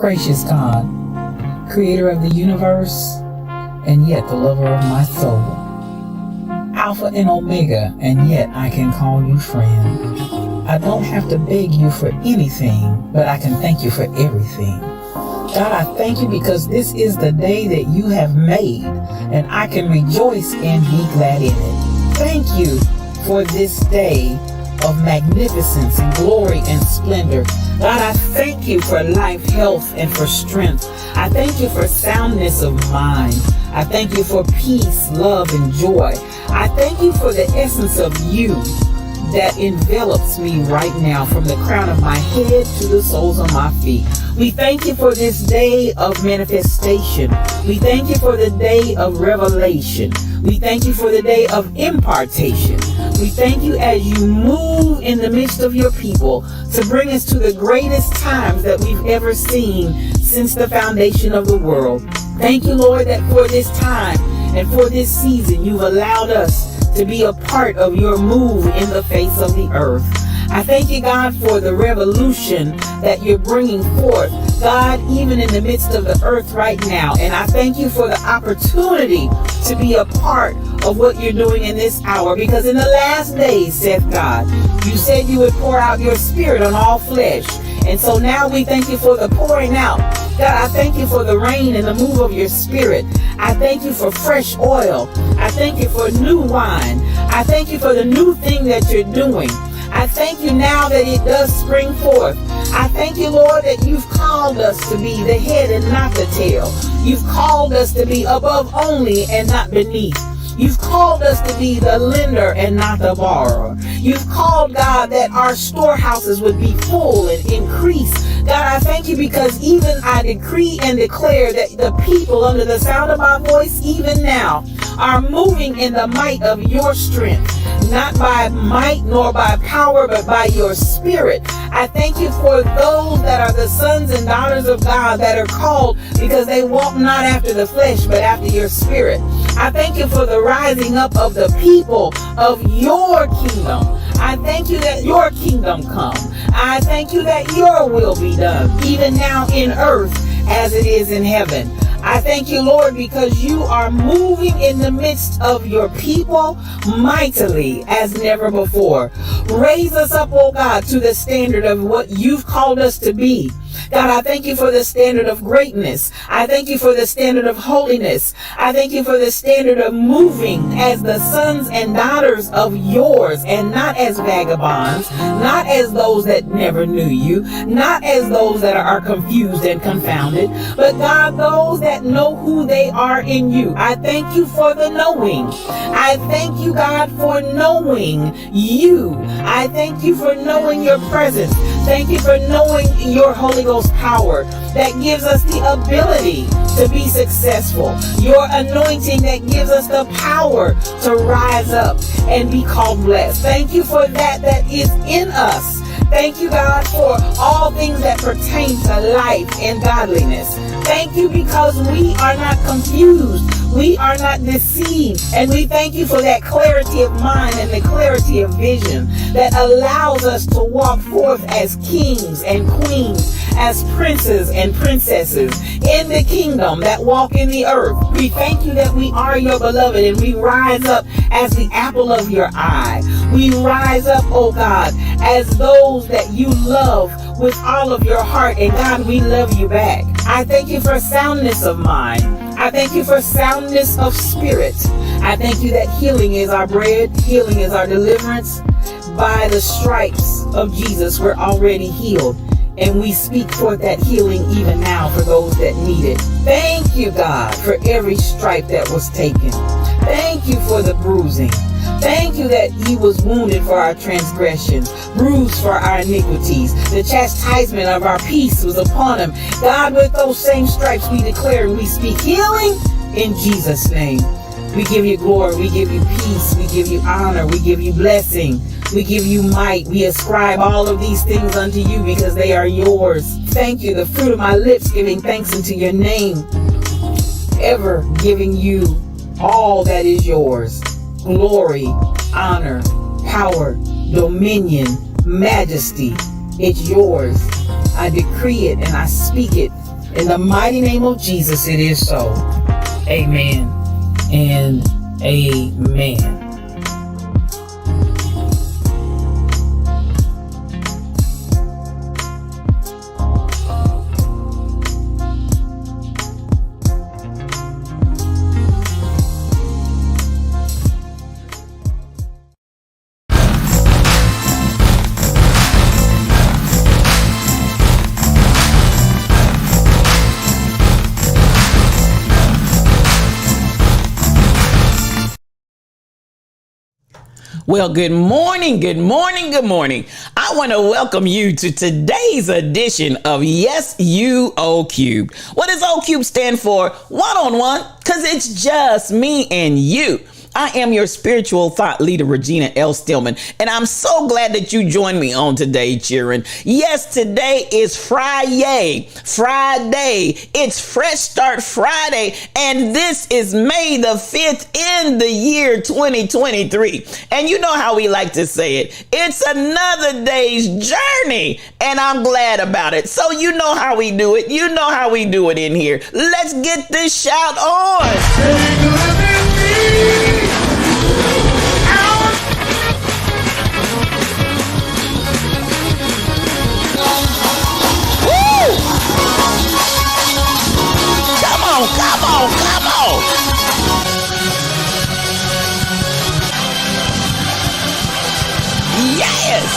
Gracious God, creator of the universe, and yet the lover of my soul. Alpha and Omega, and yet I can call you friend. I don't have to beg you for anything, but I can thank you for everything. God, I thank you because this is the day that you have made, and I can rejoice and be glad in it. Thank you for this day of magnificence and glory and splendor. God, I thank you for life, health, and for strength. I thank you for soundness of mind. I thank you for peace, love, and joy. I thank you for the essence of you that envelops me right now, from the crown of my head to the soles of my feet. We thank you for this day of manifestation. We thank you for the day of revelation. We thank you for the day of impartation. We thank you as you move in the midst of your people to bring us to the greatest times that we've ever seen since the foundation of the world. Thank you, Lord, that for this time and for this season, you've allowed us to be a part of your move in the face of the earth. I thank you, God, for the revolution that you're bringing forth, God, even in the midst of the earth right now. And I thank you for the opportunity to be a part of what you're doing in this hour, because in the last days, saith God, you said you would pour out your spirit on all flesh. And so now we thank you for the pouring out. God, I thank you for the rain and the move of your spirit. I thank you for fresh oil. I thank you for new wine. I thank you for the new thing that you're doing. I thank you now that it does spring forth. I thank you, Lord, that you've called us to be the head and not the tail. You've called us to be above only and not beneath. You've called us to be the lender and not the borrower. You've called, God, that our storehouses would be full and increase. God, I thank you because even I decree and declare that the people under the sound of my voice, even now, are moving in the might of your strength, not by might nor by power, but by your spirit. I thank you for those that are the sons and daughters of God that are called because they walk not after the flesh, but after your spirit. I thank you for the rising up of the people of your kingdom. I thank you that your kingdom come. I thank you that your will be done, even now in earth as it is in heaven. I thank you, Lord, because you are moving in the midst of your people mightily as never before. Raise us up, oh God, to the standard of what you've called us to be. God, I thank you for the standard of greatness. I thank you for the standard of holiness. I thank you for the standard of moving as the sons and daughters of yours, and not as vagabonds, not as those that never knew you, not as those that are confused and confounded, but God, those that know who they are in you. I thank you for the knowing. I thank you, God, for knowing you. I thank you for knowing your presence. Thank you for knowing your Holy Ghost power that gives us the ability to be successful. Your anointing that gives us the power to rise up and be called blessed. Thank you for that is in us. Thank you, God, for all things that pertain to life and godliness. Thank you because we are not confused. We are not deceived. And we thank you for that clarity of mind and the clarity of vision that allows us to walk forth as kings and queens, as princes and princesses in the kingdom that walk in the earth. We thank you that we are your beloved, and we rise up as the apple of your eye. We rise up, oh God, as those that you love with all of your heart, and God, we love you back. I thank you for soundness of mind. I thank you for soundness of spirit. I thank you that healing is our bread, healing is our deliverance. By the stripes of Jesus, we're already healed. And we speak forth that healing even now for those that need it. Thank you, God, for every stripe that was taken. Thank you for the bruising. Thank you that he was wounded for our transgressions, bruised for our iniquities. The chastisement of our peace was upon him. God, with those same stripes we declare and we speak healing in Jesus' name. We give you glory, we give you peace, we give you honor, we give you blessing, we give you might. We ascribe all of these things unto you because they are yours. Thank you, the fruit of my lips giving thanks unto your name, ever giving you all that is yours. Glory, honor, power, dominion, majesty, it's yours. I decree it and I speak it. In the mighty name of Jesus, it is so. Amen and amen. Well, good morning, good morning, good morning. I want to welcome you to today's edition of Yes, You, O Cube. What does O Cube stand for? One-on-one, because it's just me and you. I am your spiritual thought leader, Regina L. Stillman, and I'm so glad that you joined me on today, cheering. Yes, today is Friday. It's Fresh Start Friday, and this is May the 5th in the year 2023. And you know how we like to say it. It's another day's journey, and I'm glad about it. So you know how we do it. You know how we do it in here. Let's get this shout on. Come on. Yes.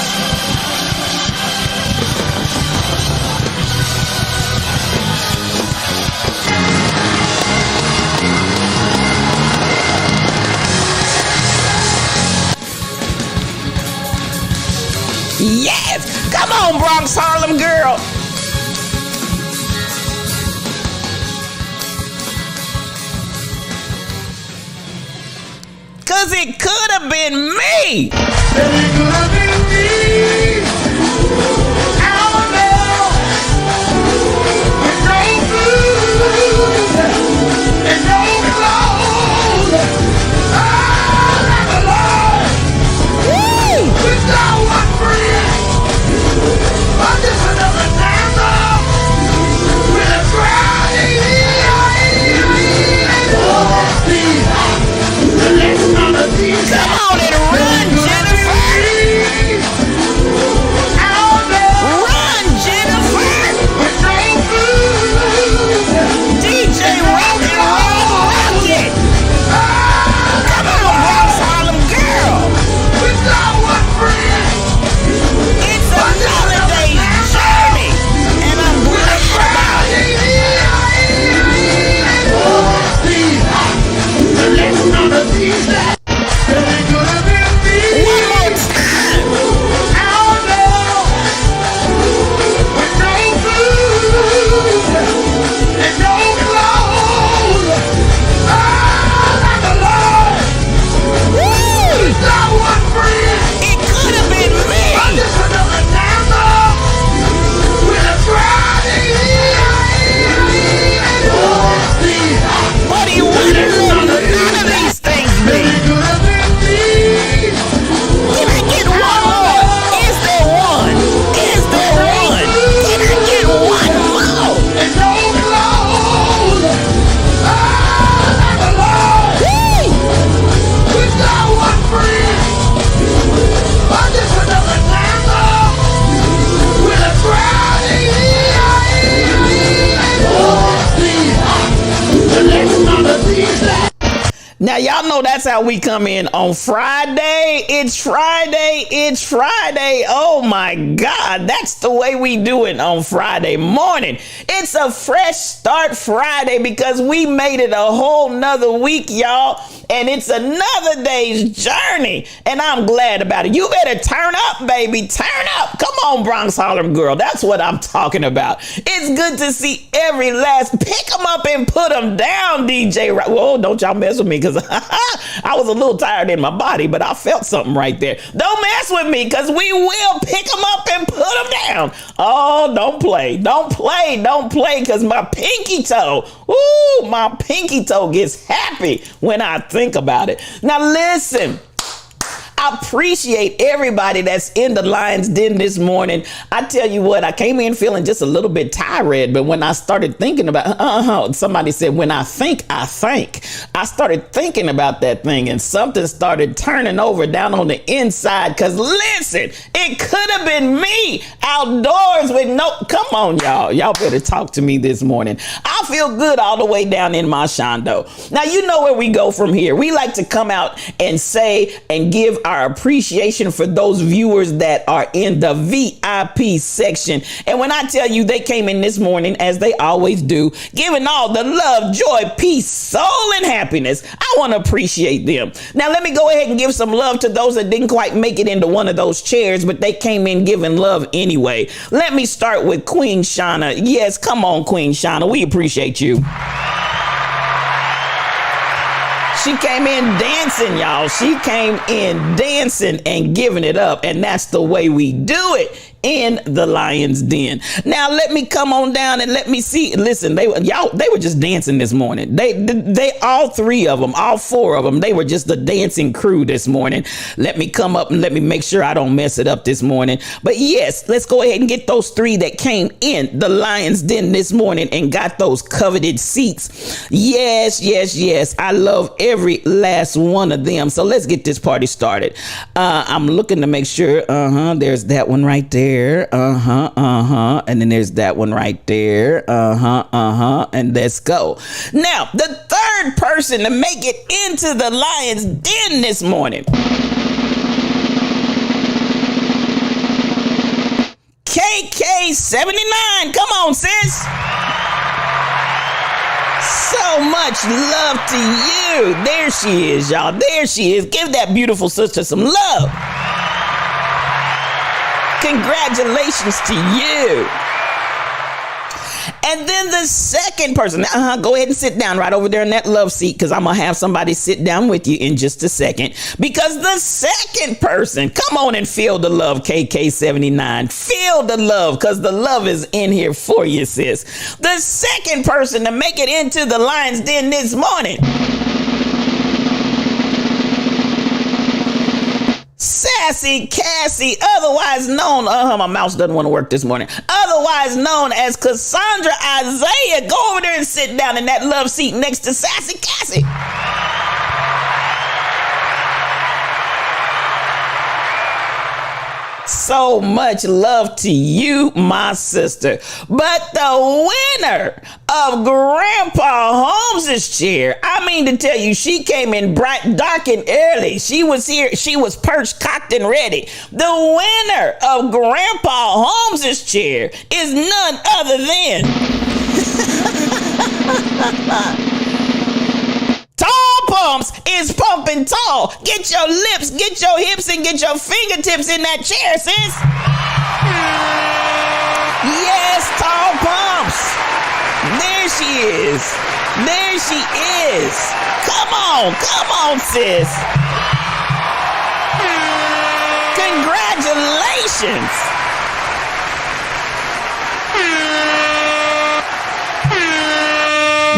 Yes. Come on, Bronx Harlem girl. Cause it could have been me. It could have been me. I don't know. With no food and no clothes. Oh, like the Lord. Woo! With no one friend. I'm just another dancer with a crying. Come on and run, Jennifer! Run, Jennifer! DJ Rock and Roll Rocket! Come on, Bronx Harlem girl! It's another day's journey, and I'm glad about it. Now, y'all know that's how we come in on Friday. It's Friday. Oh, my God. That's the way we do it on Friday morning. It's a fresh start Friday because we made it a whole nother week, y'all. And it's another day's journey. And I'm glad about it. You better turn up, baby. Turn up. Come on, Bronx Harlem girl. That's what I'm talking about. It's good to see every last. Pick them up and put them down, DJ. Whoa, don't y'all mess with me because I was a little tired in my body, but I felt something right there. Don't mess with me because we will pick them up and put them down. Oh, don't play because my pinky toe gets happy when I think about it. Now listen, I appreciate everybody that's in the Lion's Den this morning. I tell you what, I came in feeling just a little bit tired, but when I started thinking about, somebody said, when I think, I think. I started thinking about that thing and something started turning over down on the inside. Because listen, it could have been me outdoors with come on, y'all. Y'all better talk to me this morning. I feel good all the way down in my shondo. Now, you know where we go from here. We like to come out and say and give our appreciation for those viewers that are in the VIP section. And when I tell you they came in this morning, as they always do, giving all the love, joy, peace, soul, and happiness, I want to appreciate them. Now, let me go ahead and give some love to those that didn't quite make it into one of those chairs, but they came in giving love anyway. Let me start with Queen Shauna. Yes, come on, Queen Shauna. We appreciate you. She came in dancing, y'all. She came in dancing and giving it up. And that's the way we do it in the Lion's Den. Now let me come on down and let me see. Listen, they were just dancing this morning. They all three of them, all four of them, they were just the dancing crew this morning. Let me come up and let me make sure I don't mess it up this morning. But yes, let's go ahead and get those three that came in the Lion's Den this morning and got those coveted seats. Yes, yes, yes. I love every last one of them. So let's get this party started. I'm looking to make sure. There's that one right there. And then there's that one right there. And let's go. Now, the third person to make it into the Lion's Den this morning. KK79. Come on, sis. So much love to you. There she is, y'all. There she is. Give that beautiful sister some love. Congratulations to you. And then the second person, go ahead and sit down right over there in that love seat, because I'm going to have somebody sit down with you in just a second. Because the second person, come on and feel the love, KK79. Feel the love, because the love is in here for you, sis. The second person to make it into the Lion's Den this morning. Sassy Cassie, otherwise known, my mouse doesn't want to work this morning, otherwise known as Cassandra Isaiah. Go over there and sit down in that love seat next to Sassy Cassie. So much love to you, my sister. But the winner of Grandpa Holmes' chair, I mean to tell you, she came in bright, dark, and early. She was here. She was perched, cocked, and ready. The winner of Grandpa Holmes' chair is none other than Tall Pumps is pumping tall. Get your lips, get your hips, and get your fingertips in that chair, sis. Yes, Tall Pumps. There she is. There she is. Come on, sis. Congratulations.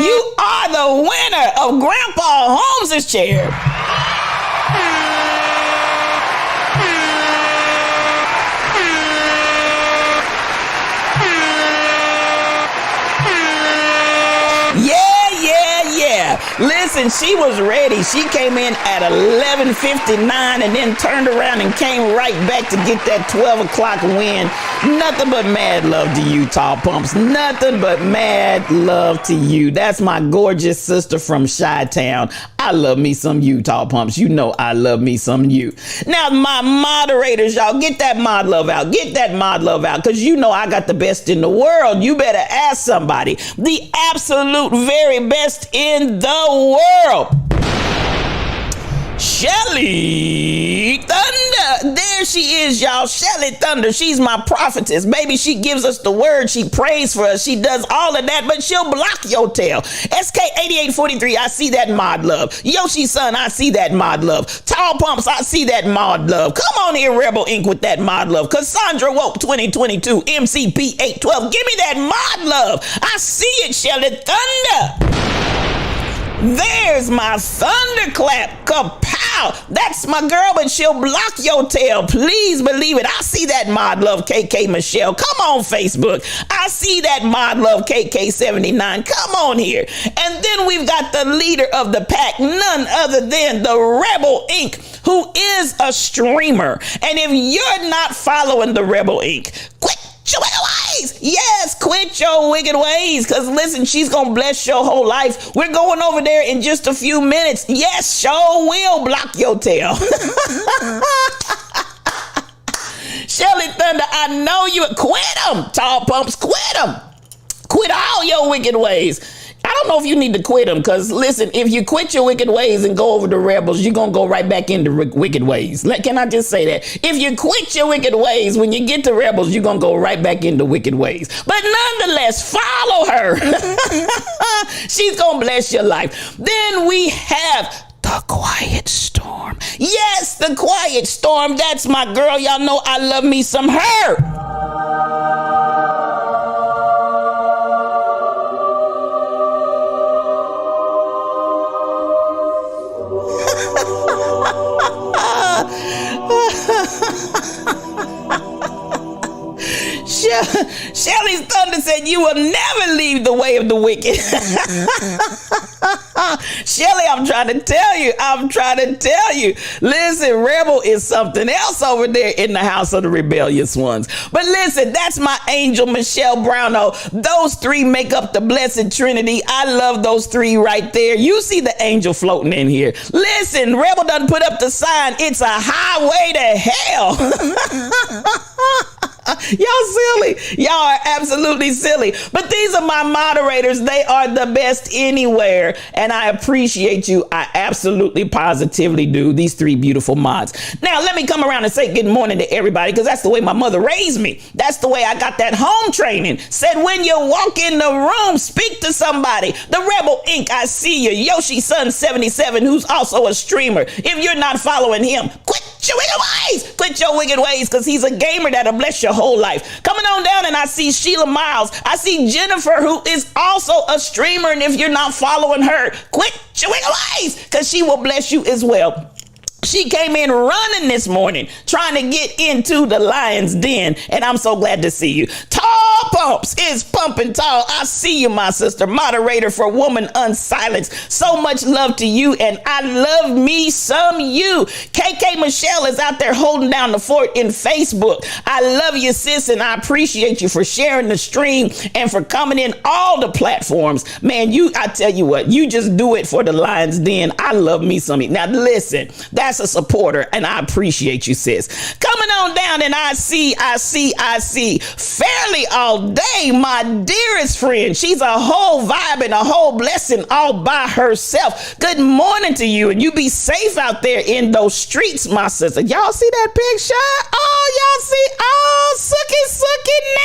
You are the winner of Grandpa Holmes' chair. Yeah. Listen, she was ready. She came in at 11:59 and then turned around and came right back to get that 12 o'clock win. Nothing but mad love to you, Tall Pumps. Nothing but mad love to you. That's my gorgeous sister from Chi-Town. I love me some you, Tall Pumps. You know I love me some you. Now, my moderators, y'all, get that mod love out. Get that mod love out, because you know I got the best in the world. You better ask somebody. The absolute very best in the world. Shelly Thunder. There she is, y'all. Shelly Thunder. She's my prophetess. Baby, she gives us the word. She prays for us. She does all of that, but she'll block your tail. SK8843, I see that mod love. Yoshi Son, I see that mod love. Tall Pumps, I see that mod love. Come on here, Rebel Inc. with that mod love. Cassandra Woke 2022, MCP 812. Give me that mod love. I see it, Shelly Thunder. There's my thunderclap. Kapow. That's my girl, but she'll block your tail. Please believe it. I see that mod love, KK Michelle. Come on, Facebook. I see that mod love, KK79. Come on here. And then we've got the leader of the pack, none other than the Rebel Inc., who is a streamer. And if you're not following the Rebel Inc., quit your wicked ways. Yes, quit your wicked ways. Because listen, she's going to bless your whole life. We're going over there in just a few minutes. Yes, sure will block your tail. Shelly Thunder, I know you. Quit them, Tall Pumps. Quit them. Quit all your wicked ways. I don't know if you need to quit them, because listen, if you quit your wicked ways and go over to Rebels, you're going to go right back into wicked ways. Can I just say that? If you quit your wicked ways, when you get to Rebels, you're going to go right back into wicked ways. But nonetheless, follow her. She's going to bless your life. Then we have The Quiet Storm. Yes, The Quiet Storm. That's my girl. Y'all know I love me some her. Shelly's Thunder said, you will never leave the way of the wicked. Shelly, I'm trying to tell you. Listen, Rebel is something else over there in the house of the rebellious ones. But listen, that's my angel, Michelle Browno. Those three make up the blessed Trinity. I love those three right there. You see the angel floating in here. Listen, Rebel done put up the sign. It's a highway to hell. Y'all silly. Y'all are absolutely silly. But these are my moderators. They are the best anywhere. And I appreciate you. I absolutely positively do. These three beautiful mods. Now, let me come around and say good morning to everybody, because that's the way my mother raised me. That's the way I got that home training. Said when you walk in the room, speak to somebody. The Rebel Inc., I see you. Yoshi Sun 77, who's also a streamer. If you're not following him, quit your wicked ways. Quit your wicked ways, because he's a gamer that'll bless your whole life. Coming on down, and I see Sheila Miles. I see Jennifer, who is also a streamer, and if you're not following her, quit your wicked ways, because she will bless you as well. She came in running this morning, trying to get into the lion's den, and I'm so glad to see you. Tall Pumps is pumping tall. I see you, my sister. Moderator for Woman Unsilenced. So much love to you, and I love me some you. KK Michelle is out there holding down the fort in Facebook. I love you, sis, and I appreciate you for sharing the stream and for coming in all the platforms. Man, I tell you what, you just do it for the lion's den. I love me some you. Now, listen, that's a supporter, and I appreciate you, sis. Coming on down, and I see Fairly All Day, my dearest friend. She's a whole vibe and a whole blessing all by herself. Good morning to you, and you be safe out there in those streets, my sister. Y'all see that picture? Oh, y'all see? Oh, Sookie now.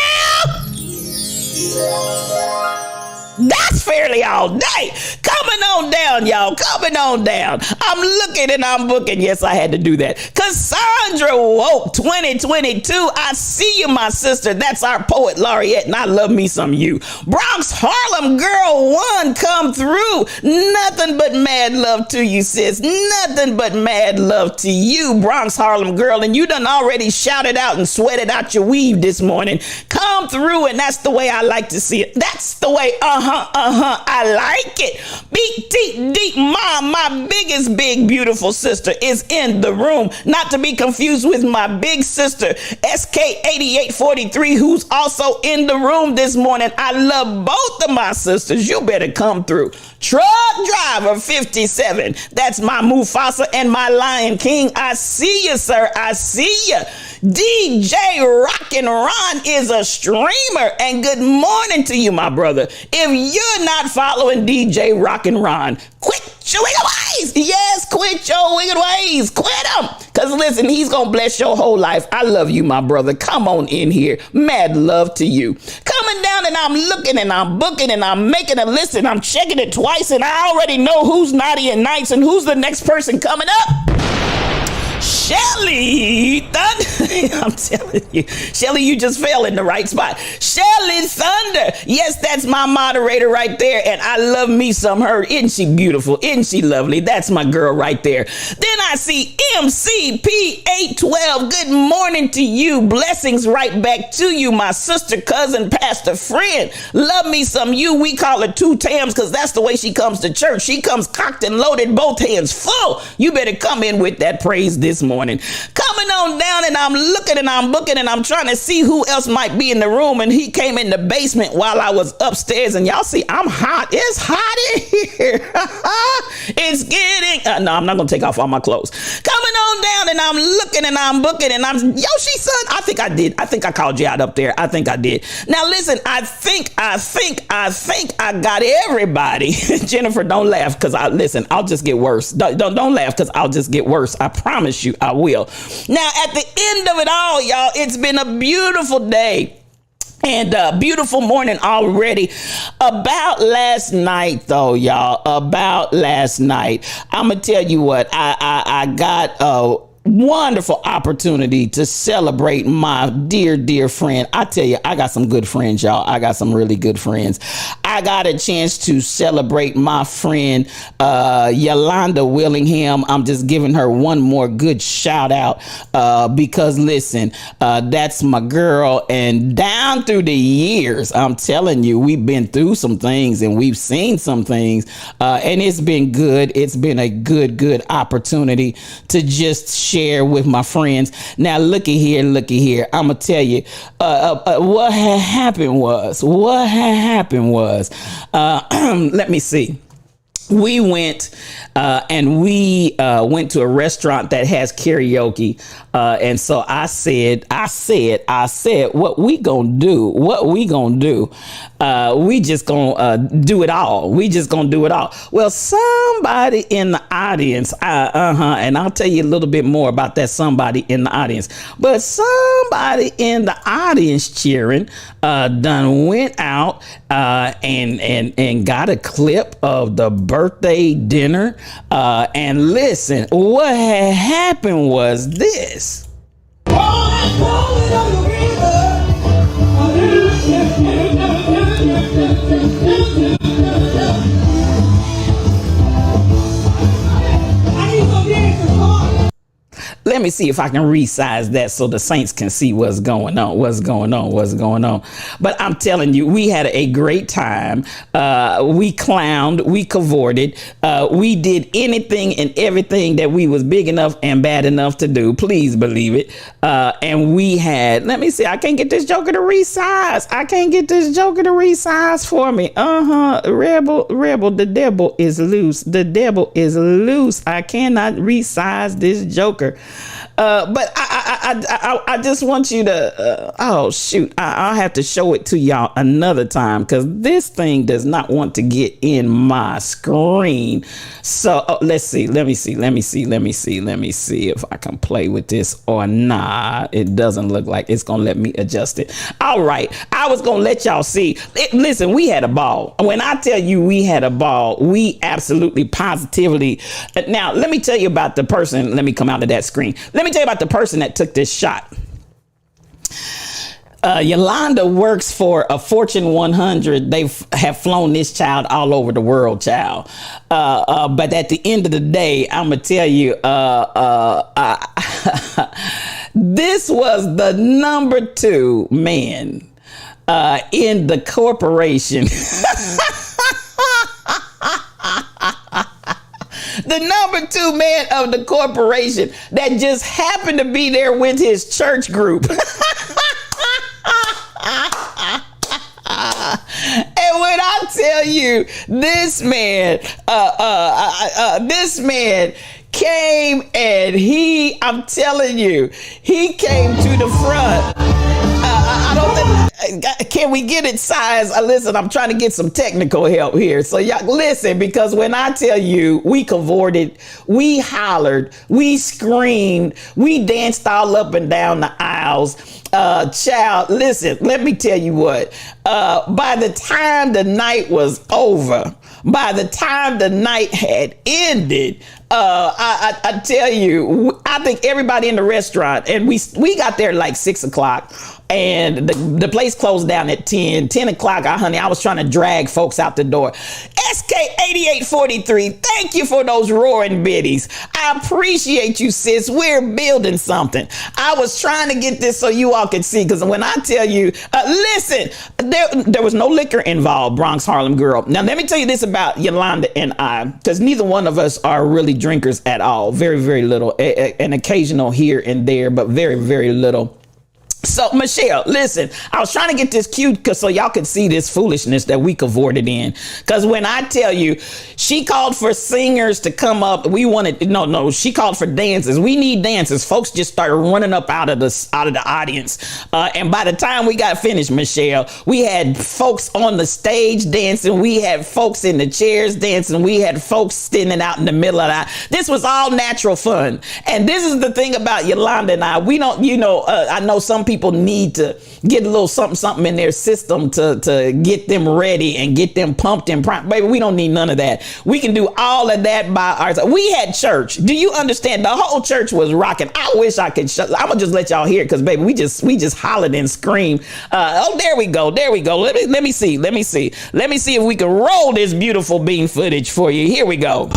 That's Fairly All Day. Coming on down, y'all. Coming on down. I'm looking and I'm booking. Yes, I had to do that. Cassandra Woke 2022. I see you, my sister. That's our poet laureate, and I love me some you. Bronx Harlem Girl 1 come through. Nothing but mad love to you, sis. Nothing but mad love to you, Bronx Harlem Girl. And you done already shouted out and sweated out your weave this morning. Come through, and that's the way I like to see it. That's the way, I like it. Big deep mom, my biggest big beautiful sister is in the room. Not to be confused with my big sister SK8843, who's also in the room this morning. I love both of my sisters. You better come through. Truck Driver 57. That's my Mufasa and my Lion King. I see you, sir. I see you. DJ Rockin' Ron is a streamer, and good morning to you, my brother. If you're not following DJ Rockin' Ron, quit your wicked ways. Yes, quit your wicked ways. Quit them. Because listen, he's going to bless your whole life. I love you, my brother. Come on in here. Mad love to you. Coming down, and I'm looking and I'm booking and I'm making a list and I'm checking it twice, and I already know who's naughty and nice and who's the next person coming up. Shelly Thunder. I'm telling you, Shelly, you just fell in the right spot. Shelly Thunder. Yes, that's my moderator right there. And I love me some her. Isn't she beautiful? Isn't she lovely? That's my girl right there. Then I see MCP812. Good morning to you. Blessings right back to you, my sister, cousin, pastor, friend. Love me some you. We call her Two Tams because that's the way she comes to church. She comes cocked and loaded, both hands full. You better come in with that praise this morning. Coming on down, and I'm looking and I'm booking and I'm trying to see who else might be in the room, and he came in the basement while I was upstairs, and y'all see I'm hot. It's hot in here. It's getting no, I'm not gonna take off all my clothes. Coming on down, and I'm looking and I'm booking and I'm Yoshi son. I think I called you out up there. I think I did. Now listen, I think I got everybody. Jennifer, don't laugh, because I'll just get worse. Don't laugh, because I'll just get worse. I promise you I will. Now, at the end of it all, y'all, it's been a beautiful day. And beautiful morning already. About last night, though, y'all. About last night, I'm gonna tell you what. I got a wonderful opportunity to celebrate my dear friend. I tell you, I got some good friends, y'all. I got some really good friends. I got a chance to celebrate my friend Yolanda Willingham. I'm just giving her one more good shout out because listen, that's my girl, and down through the years, I'm telling you, we've been through some things and we've seen some things, and it's been good. It's been a good opportunity to just share with my friends. Now looky here. I'm gonna tell you what had happened was let me see. We went and we went to a restaurant that has karaoke. And so I said, what we gonna do? We just gonna do it all. Well, somebody in the audience, and I'll tell you a little bit more about that somebody in the audience, but somebody in the audience cheering done went out and got a clip of the birthday dinner. And listen, what had happened was this. Let me see if I can resize that so the saints can see what's going on. But I'm telling you, we had a great time. We clowned, we cavorted, we did anything and everything that we was big enough and bad enough to do. Please believe it. And we had, let me see, I can't get this joker to resize. For me. Rebel, the devil is loose. I cannot resize this joker. But I just want you to, I'll have to show it to y'all another time because this thing does not want to get in my screen. So let's see. Let me see if I can play with this or not. It doesn't look like it's going to let me adjust it. All right. I was going to let y'all see. Listen, we had a ball. When I tell you we had a ball, we absolutely positively. Now, let me tell you about the person. Let me come out of that screen. Let me tell you about the person that took this shot. Yolanda works for a Fortune 100. They have flown this child all over the world, child. But at the end of the day, I'm going to tell you, this was the number 2 man in the corporation. The number 2 man of the corporation that just happened to be there with his church group. And when I tell you, this man came and I'm telling you, he came to the front. Can we get it sized? Listen, I'm trying to get some technical help here. So y'all listen, because when I tell you we cavorted, we hollered, we screamed, we danced all up and down the aisles. Child, listen, let me tell you what. By the time the night was over, by the time the night had ended, I tell you, I think everybody in the restaurant, and we got there like 6 o'clock. And the place closed down at 10 o'clock. I was trying to drag folks out the door. SK8843, thank you for those roaring biddies. I appreciate you, sis. We're building something. I was trying to get this so you all could see, because when I tell you, listen, there was no liquor involved, Bronx Harlem girl. Now, let me tell you this about Yolanda and I, because neither one of us are really drinkers at all. Very, very little. An occasional here and there, but very, very little. So, Michelle, listen, I was trying to get this cute so y'all could see this foolishness that we cavorted in. Because when I tell you, she called for singers to come up. She called for dancers. We need dancers. Folks just started running up out of the audience. And by the time we got finished, Michelle, we had folks on the stage dancing. We had folks in the chairs dancing. We had folks standing out in the middle of that. This was all natural fun. And this is the thing about Yolanda and I. We don't, I know some people people need to get a little something in their system to get them ready and get them pumped and primed. Baby, we don't need none of that. We can do all of that by ourselves. We had church. Do you understand? The whole church was rocking. I wish I could I'm gonna just let y'all hear it, because baby, we just hollered and screamed. Oh, there we go. Let me see if we can roll this beautiful bean footage for you. Here we go.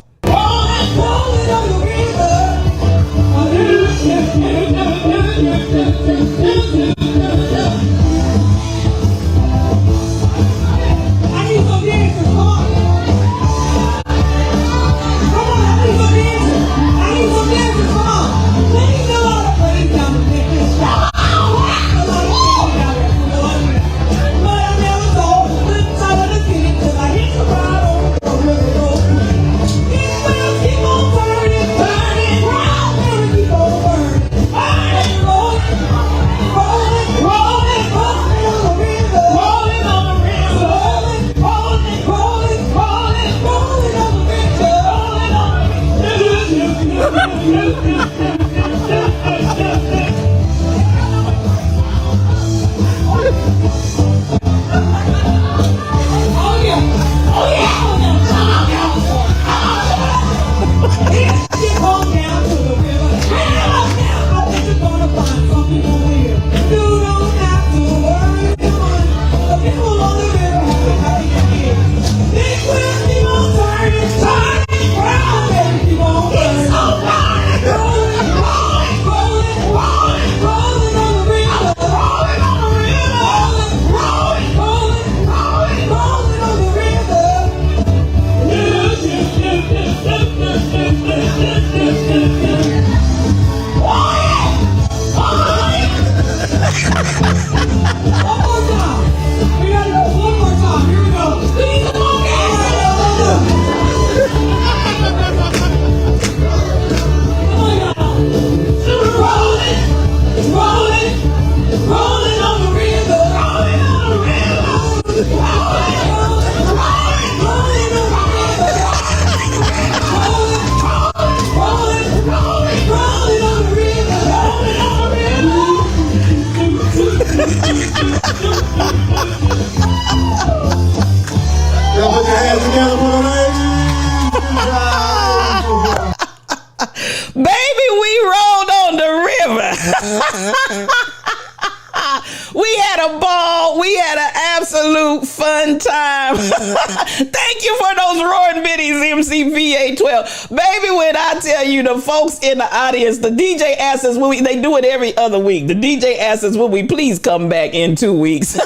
We had a ball. We had an absolute fun time. Thank you for those roaring biddies, MCVA 12. Baby, when I tell you, the folks in the audience, the DJ asks us, they do it every other week. The DJ asks us, will we please come back in 2 weeks?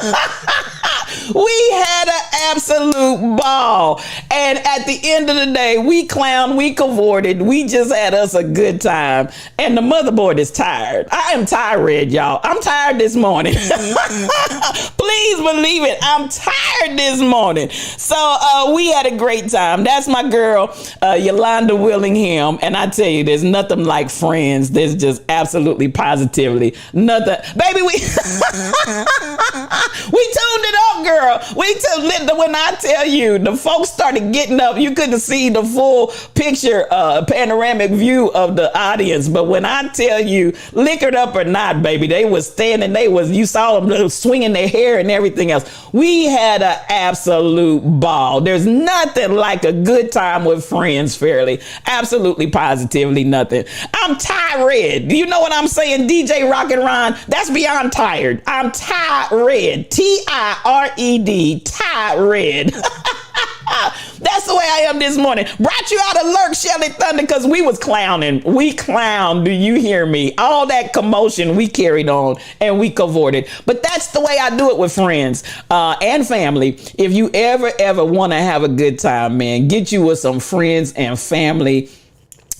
We had an absolute ball. And at the end of the day, we clowned, we cavorted, we just had us a good time. And the motherboard is tired. I am tired, y'all. I'm tired this morning. Please believe it. I'm tired this morning. So we had a great time. That's my girl, Yolanda Willingham. And I tell you, there's nothing like friends. There's just absolutely positively nothing. Baby, we tuned it up, girl. When I tell you, the folks started getting up, you couldn't see the full picture, panoramic view of the audience. But when I tell you, liquored up or not, baby, they was standing, you saw them swinging their hair and everything else. We had an absolute ball. There's nothing like a good time with friends, Fairly. Absolutely, positively nothing. I'm tired. You know what I'm saying? DJ Rock and Ron, that's beyond tired. I'm tired. Tired. Tired. That's the way I am this morning. Brought you out of Lurk, Shelly Thunder, because we was clowning. We clowned. Do you hear me? All that commotion, we carried on and we cavorted. But that's the way I do it with friends and family. If you ever want to have a good time, man, get you with some friends and family.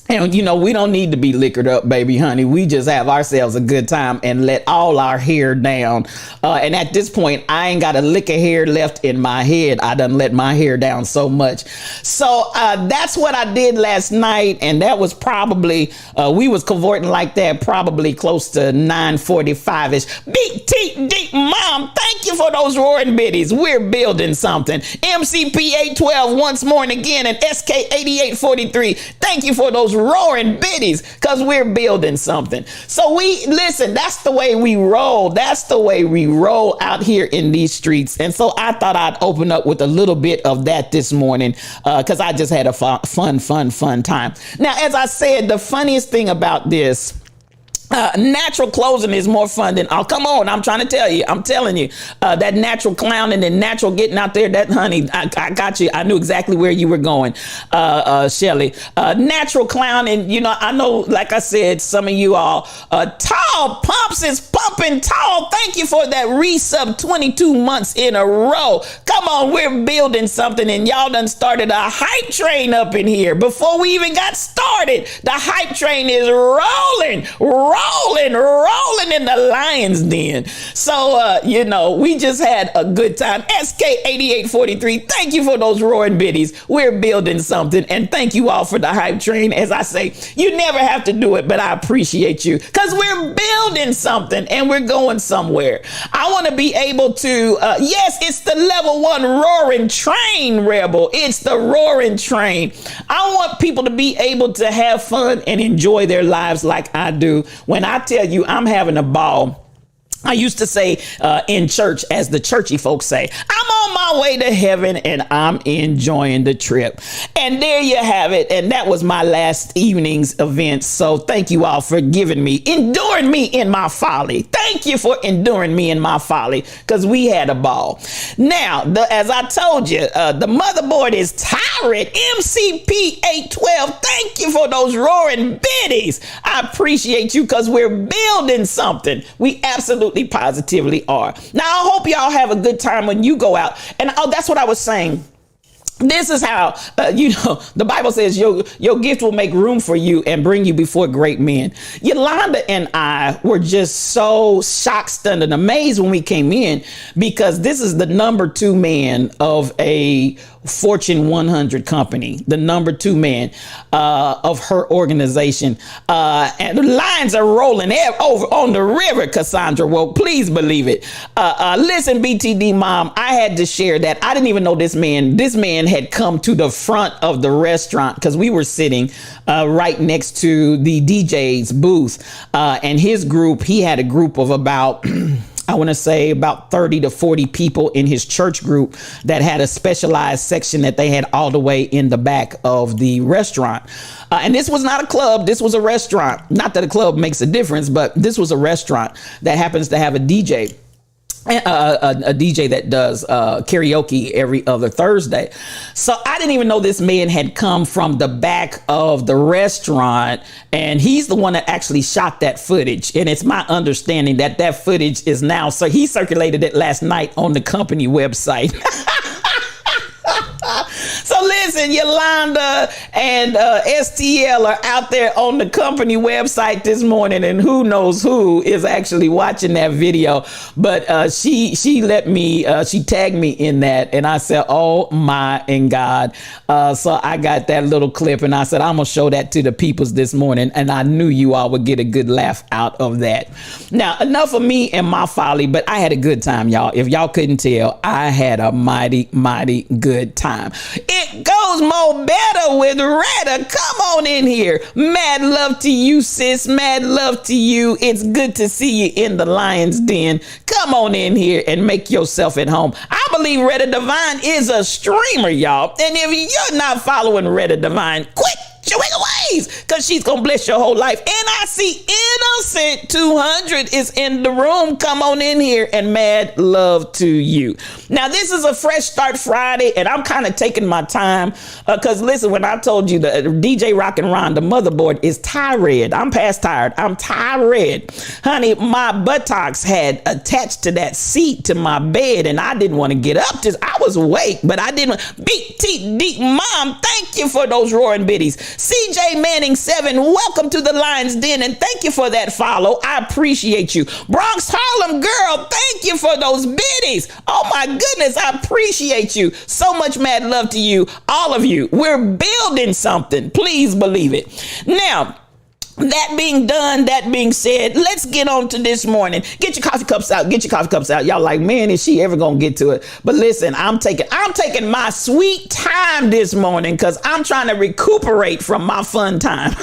And, you know, we don't need to be liquored up, baby, honey. We just have ourselves a good time and let all our hair down. And at this point, I ain't got a lick of hair left in my head. I done let my hair down so much. So that's what I did last night. And that was probably, we was cavorting like that, probably close to 9:45-ish. BTD, Mom, thank you for those roaring biddies. We're building something. MCP 812 once more and again, and SK 8843. Thank you for those roaring biddies, because we're building something. So listen, that's the way we roll. That's the way we roll out here in these streets. And so I thought I'd open up with a little bit of that this morning, because I just had a fun time. Now, as I said, the funniest thing about this, natural closing is more fun than, oh, come on, I'm trying to tell you, I'm telling you, that natural clowning and natural getting out there, that, honey, I got you. I knew exactly where you were going, Shelly. Natural clowning, I know, like I said, some of you all, Tall Pumps is pumping tall. Thank you for that resub 22 months in a row. Come on, we're building something, and y'all done started a hype train up in here. Before we even got started, the hype train is rolling in the Lion's Den. So, we just had a good time. SK8843, thank you for those roaring biddies. We're building something, and thank you all for the hype train. As I say, you never have to do it, but I appreciate you, because we're building something and we're going somewhere. I want to be able to, yes, it's the level 1 roaring train, Rebel. It's the roaring train. I want people to be able to have fun and enjoy their lives like I do. When I tell you I'm having a ball, I used to say in church, as the churchy folks say, I'm on my way to heaven and I'm enjoying the trip. And there you have it. And that was my last evening's event. So thank you all for enduring me in my folly. Thank you for enduring me in my folly, because we had a ball. Now, as I told you, the motherboard is Tyrant MCP812. Thank you for those roaring biddies. I appreciate you, because we're building something. We absolutely positively are. Now, I hope y'all have a good time when you go out. And that's what I was saying. This is how, the Bible says your gift will make room for you and bring you before great men. Yolanda and I were just so shocked, stunned, and amazed when we came in, because this is the number 2 man of a Fortune 100 company, the number 2 man of her organization. And the lines are rolling over on the river, Cassandra Woke. Please believe it. Listen, BTD Mom, I had to share that. I didn't even know this man had come to the front of the restaurant, because we were sitting right next to the DJ's booth, and his group, he had a group of about I want to say about 30 to 40 people in his church group that had a specialized section that they had all the way in the back of the restaurant. And this was not a club. This was a restaurant. Not that a club makes a difference, but this was a restaurant that happens to have a DJ. A DJ that does karaoke every other Thursday. So I didn't even know this man had come from the back of the restaurant, and he's the one that actually shot that footage. And it's my understanding that footage is now, so he circulated it last night on the company website. So listen, Yolanda and STL are out there on the company website this morning, and who knows who is actually watching that video. But she let me, she tagged me in that, and I said, oh my and God. So I got that little clip, and I said, I'm gonna show that to the peoples this morning, and I knew you all would get a good laugh out of that. Now, enough of me and my folly, but I had a good time, y'all. If y'all couldn't tell, I had a mighty good time. It goes more better with Retta. Come on in here. Mad love to you, sis. Mad love to you. It's good to see you in the Lion's Den. Come on in here and make yourself at home. I believe Retta Divine is a streamer, y'all. And if you're not following Retta Divine, quit your ways, because she's gonna bless your whole life. And I see Innocent 200 is in the room. Come on in here, and mad love to you. Now, this is a Fresh Start Friday, and I'm kind of taking my time, because listen, when I told you the DJ Rock and Ron, the motherboard is tired. I'm past tired. I'm tired. Honey, my buttocks had attached to that seat to my bed, and I didn't want to get up. I was awake, but I didn't. BTD Mom, thank you for those roaring biddies. CJ Manning 7, welcome to the Lion's Den, and thank you for that follow. I appreciate you. Bronx Harlem girl, thank you for those biddies. Oh my goodness, I appreciate you. So much mad love to you, all of you. We're building something. Please believe it. Now, That being done, that being said, let's get on to this morning. Get your coffee cups out. Get your coffee cups out. Y'all like, man, is she ever gonna get to it? But listen, I'm taking my sweet time this morning because I'm trying to recuperate from my fun time.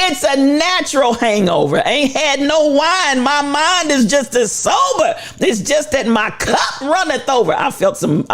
It's a natural hangover. Ain't had no wine. My mind is just as sober. It's just that my cup runneth over. I felt some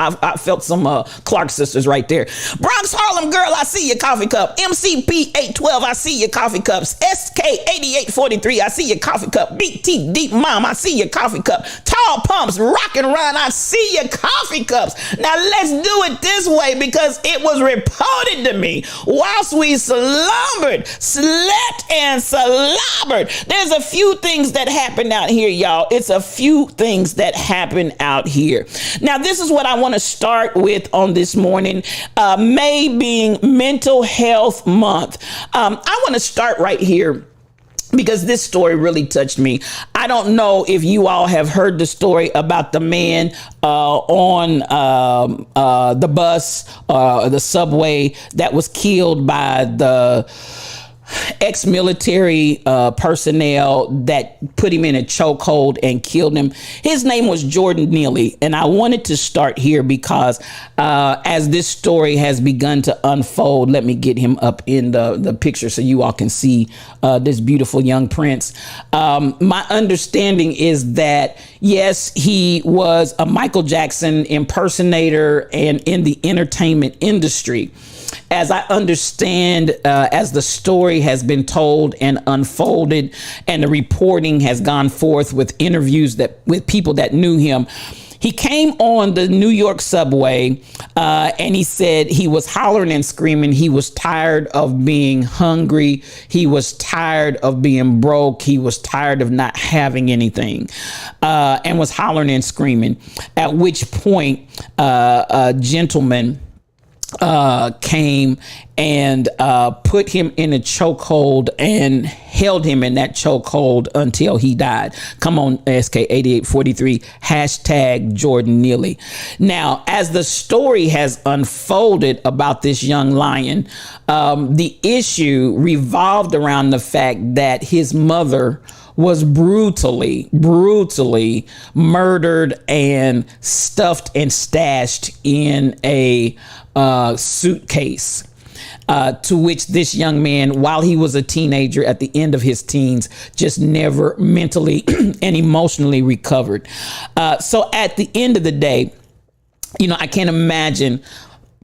Clark sisters right there. Bronx Harlem girl, I see your coffee cup. MCP 812, I see your coffee cups. SK 8843, I see your coffee cup. BT Deep Mom, I see your coffee cup. Tall Pumps, Rock and Run, I see your coffee cups. Now let's do it this way because it was reported to me whilst we slumbered, slept and slobbered. There's a few things that happen out here, y'all. It's a few things that happen out here. Now, this is what I want to start with on this morning. May being Mental Health Month. I want to start right here because this story really touched me. I don't know if you all have heard the story about the man on the bus, the subway that was killed by the ex-military personnel that put him in a chokehold and killed him. His name was Jordan Neely. And I wanted to start here because as this story has begun to unfold, let me get him up in the picture so you all can see this beautiful young prince. My understanding is that, yes, he was a Michael Jackson impersonator and in the entertainment industry. As I understand, as the story has been told and unfolded and the reporting has gone forth with interviews with people that knew him, he came on the New York subway and he said he was hollering and screaming. He was tired of being hungry. He was tired of being broke. He was tired of not having anything and was hollering and screaming, at which point a gentleman came and put him in a chokehold and held him in that chokehold until he died. Come on, SK 8843, hashtag Jordan Neely. Now, as the story has unfolded about this young lion, the issue revolved around the fact that his mother was brutally murdered and stuffed and stashed in a suitcase, to which this young man, while he was a teenager at the end of his teens, just never mentally and emotionally recovered. So at the end of the day, you know, I can't imagine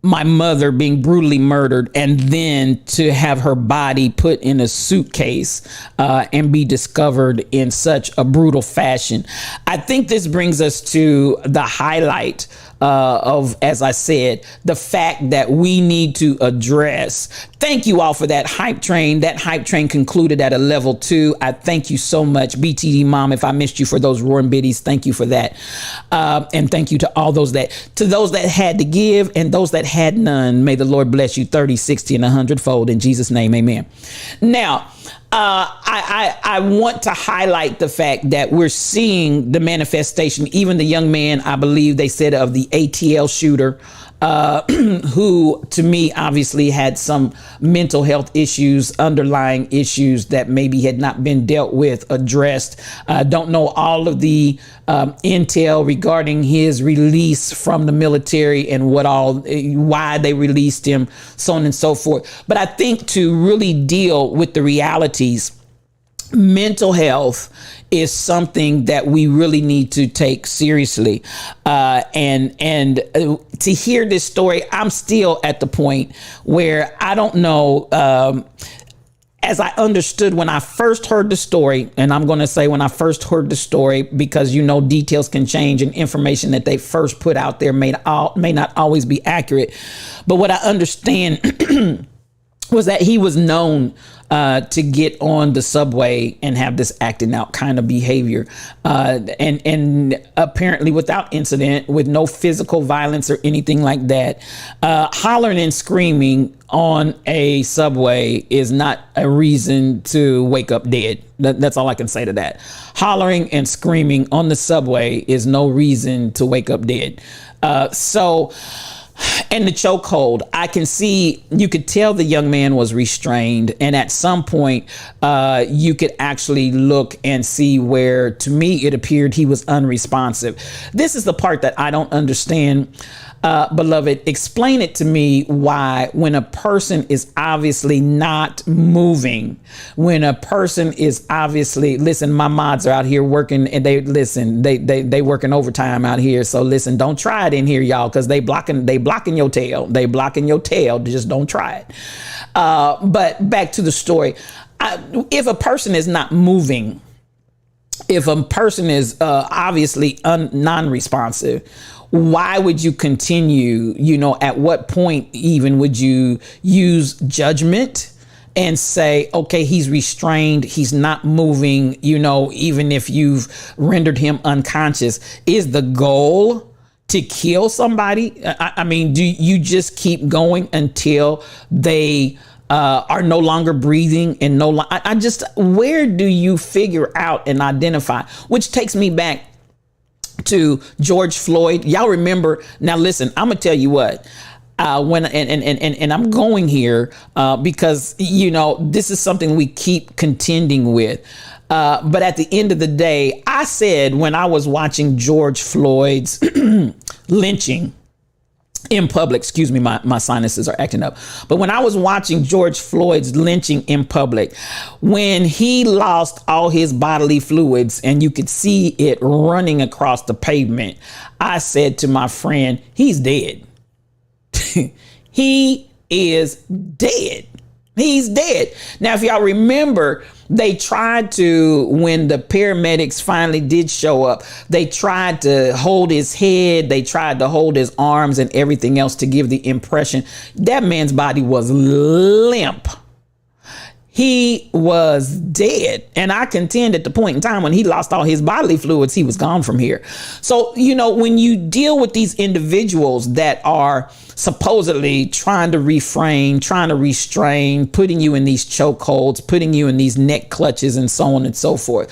my mother being brutally murdered and then to have her body put in a suitcase and be discovered in such a brutal fashion. I think this brings us to the highlight of, as I said, the fact that we need to address. Thank you all for that hype train. That hype train concluded at a level 2. I thank you so much. BTD Mom, if I missed you for those roaring biddies, thank you for that. And thank you to all those that had to give and those that had none. May the Lord bless you 30, 60, and 100-fold in Jesus' name. Amen. Now, I want to highlight the fact that we're seeing the manifestation. Even the young man, I believe they said, of the ATL shooter, who to me obviously had some mental health issues, underlying issues that maybe had not been dealt with, addressed. Don't know all of the intel regarding his release from the military and why they released him, so on and so forth. But I think to really deal with the realities, mental health is something that we really need to take seriously. And to hear this story, I'm still at the point where I don't know, as I understood when I first heard the story, and I'm going to say when I first heard the story, because, you know, details can change and information that they first put out there may not always be accurate. But what I understand was that he was known to get on the subway and have this acting out kind of behavior, and apparently without incident, with no physical violence or anything like that. Hollering and screaming on a subway is not a reason to wake up dead. That's all I can say to that. Hollering and screaming on the subway is no reason to wake up dead. So And the chokehold, I can see, you could tell the young man was restrained. And at some point, you could actually look and see where, to me, it appeared he was unresponsive. This is the part that I don't understand. Beloved, explain it to me why, when a person is obviously not moving, when a person is obviously, listen, my mods are out here working, and they working overtime out here. So listen, don't try it in here, y'all, because they blocking your tail. They blocking your tail. Just don't try it. But back to the story. If a person is not moving, if a person is obviously non-responsive, why would you continue? At what point even would you use judgment and say, okay, he's restrained, he's not moving, even if you've rendered him unconscious? Is the goal to kill somebody? I mean, do you just keep going until they are no longer breathing and where do you figure out and identify? Which takes me back to George Floyd. Y'all remember? Now listen, I'm gonna tell you what. When I'm going here because this is something we keep contending with. But at the end of the day, I said when I was watching George Floyd's lynching in public, excuse me, my sinuses are acting up. But when I was watching George Floyd's lynching in public, when he lost all his bodily fluids and you could see it running across the pavement, I said to my friend, he's dead. He is dead. He's dead. Now, if y'all remember, they tried to, when the paramedics finally did show up, they tried to hold his head. They tried to hold his arms and everything else to give the impression that man's body was limp. He was dead. And I contend at the point in time when he lost all his bodily fluids, he was gone from here. So, when you deal with these individuals that are supposedly trying to refrain, trying to restrain, putting you in these chokeholds, putting you in these neck clutches and so on and so forth,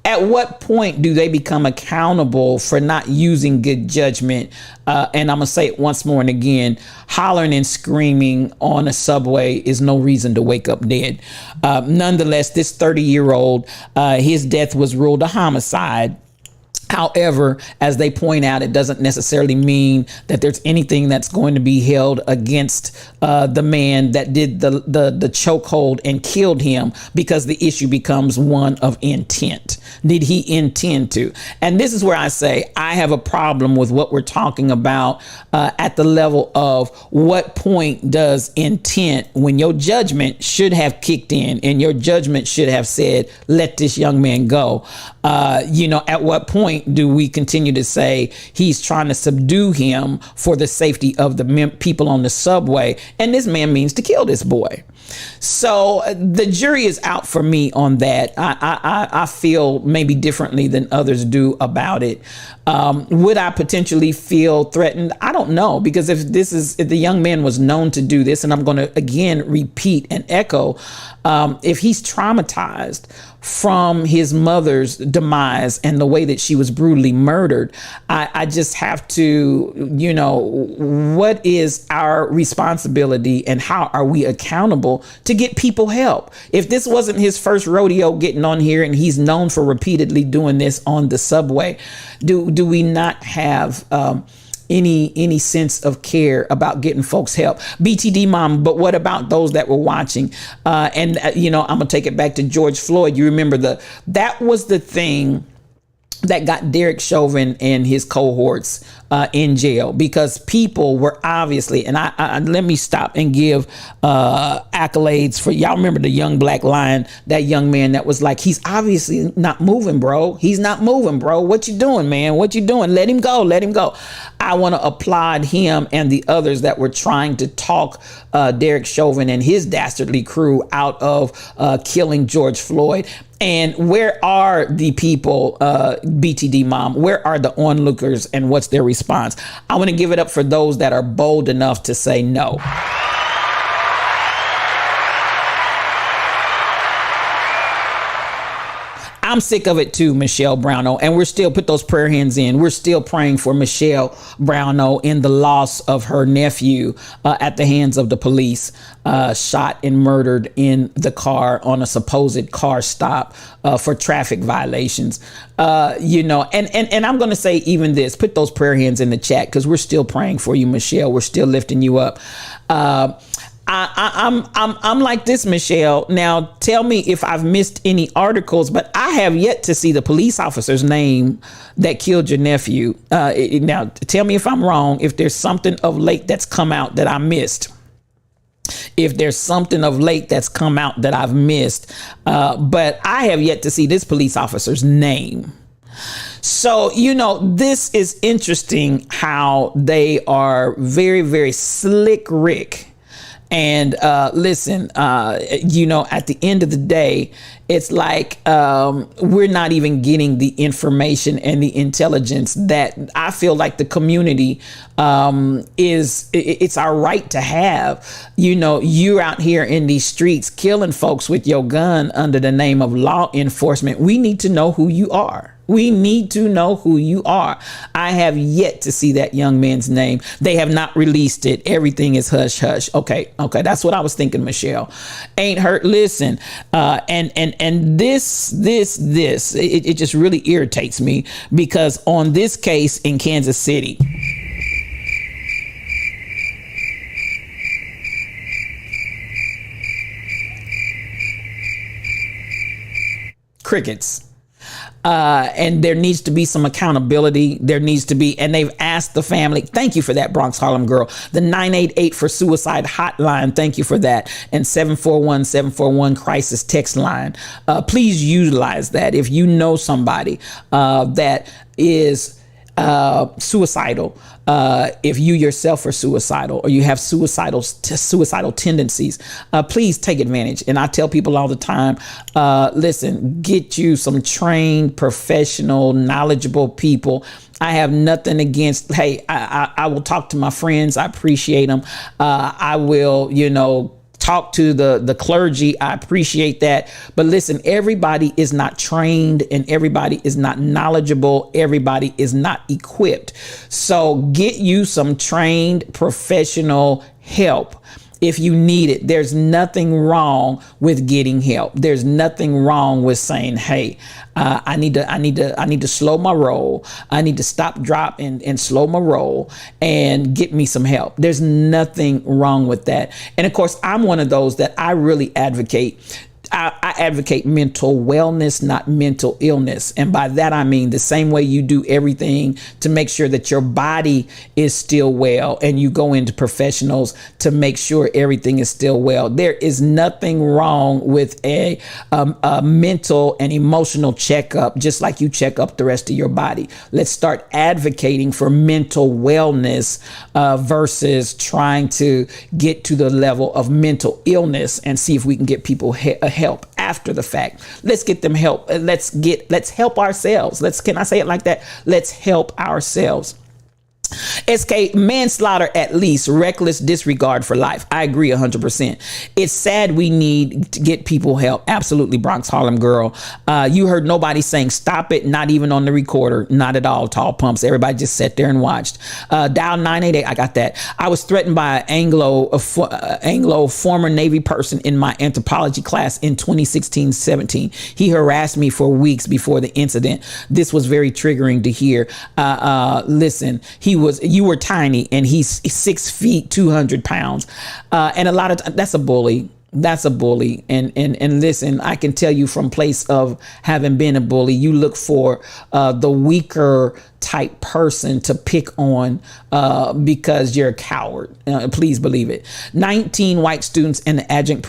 at what point do they become accountable for not using good judgment? And I'm going to say it once more and again, hollering and screaming on a subway is no reason to wake up dead. Nonetheless, this 30-year-old, his death was ruled a homicide. However, as they point out, it doesn't necessarily mean that there's anything that's going to be held against the man that did the chokehold and killed him, because the issue becomes one of intent. Did he intend to? And this is where I say I have a problem with what we're talking about at the level of what point does intent, when your judgment should have kicked in and your judgment should have said, let this young man go. At what point do we continue to say he's trying to subdue him for the safety of the people on the subway? And this man means to kill this boy. So the jury is out for me on that. I feel maybe differently than others do about it. Would I potentially feel threatened? I don't know, because if the young man was known to do this, and I'm going to again repeat and echo, if he's traumatized from his mother's demise and the way that she was brutally murdered, I just have to, what is our responsibility and how are we accountable to get people help? If this wasn't his first rodeo getting on here and he's known for repeatedly doing this on the subway, do we not have any sense of care about getting folks help? BTD mom, but what about those that were watching? I'm gonna take it back to George Floyd. You remember that was the thing that got Derek Chauvin and his cohorts in jail, because people were obviously, and I let me stop and give accolades for, y'all remember the young black lion, that young man that was like, he's obviously not moving, bro. He's not moving, bro. What you doing, man? What you doing? Let him go. Let him go. I want to applaud him and the others that were trying to talk Derek Chauvin and his dastardly crew out of killing George Floyd. And where are the people, BTD mom? Where are the onlookers, and what's their response? I want to give it up for those that are bold enough to say no. I'm sick of it too, Michelle Brownell. And we're still put those prayer hands in. We're still praying for Michelle Brownell in the loss of her nephew at the hands of the police, shot and murdered in the car on a supposed car stop for traffic violations. And I'm going to say even this, put those prayer hands in the chat because we're still praying for you, Michelle. We're still lifting you up. I'm like this, Michelle. Now, tell me if I've missed any articles, but I have yet to see the police officer's name that killed your nephew. Now, tell me if I'm wrong, if there's something of late that's come out that I missed. If there's something of late that's come out that I've missed, but I have yet to see this police officer's name. So, this is interesting how they are very, very slick Rick. And listen, at the end of the day, it's like we're not even getting the information and the intelligence that I feel like the community it's our right to have. You're out here in these streets killing folks with your gun under the name of law enforcement. We need to know who you are. We need to know who you are. I have yet to see that young man's name. They have not released it. Everything is hush hush. Okay. That's what I was thinking, Michelle. Ain't hurt. Listen, and this, it just really irritates me because on this case in Kansas City, crickets. And there needs to be some accountability. There needs to be, and they've asked the family. Thank you for that, Bronx Harlem Girl. The 988 for suicide hotline. Thank you for that. And 741-741 crisis text line. Please utilize that. If you know somebody that is suicidal, if you yourself are suicidal or you have suicidal tendencies, please take advantage. And I tell people all the time, listen, get you some trained, professional, knowledgeable people. I have nothing against, hey, I will talk to my friends. I appreciate them. I will, talk to the clergy. I appreciate that. But listen, everybody is not trained and everybody is not knowledgeable. Everybody is not equipped. So get you some trained professional help. If you need it, there's nothing wrong with getting help. There's nothing wrong with saying, hey, I need to slow my roll. I need to stop, drop, and slow my roll and get me some help. There's nothing wrong with that. And of course, I'm one of those that I really advocate. I advocate mental wellness, not mental illness. And by that, I mean the same way you do everything to make sure that your body is still well and you go into professionals to make sure everything is still well. There is nothing wrong with a mental and emotional checkup, just like you check up the rest of your body. Let's start advocating for mental wellness versus trying to get to the level of mental illness and see if we can get people help after the fact. Let's get them help. Let's help ourselves. Can I say it like that? Let's help ourselves. SK, manslaughter at least, reckless disregard for life. I agree 100%. It's sad we need to get people help. Absolutely, Bronx Harlem Girl. You heard nobody saying stop it, not even on the recorder. Not at all, Tall Pumps. Everybody just sat there and watched. Dial 988, I got that. I was threatened by an Anglo former Navy person in my anthropology class in 2016-17. He harassed me for weeks before the incident. This was very triggering to hear. Listen, you were tiny and he's 6 feet, 200 pounds. And a lot of that's a bully. That's a bully. And listen, I can tell you from place of having been a bully, you look for the weaker type person to pick on because you're a coward. Please believe it. 19 white students and the adjunct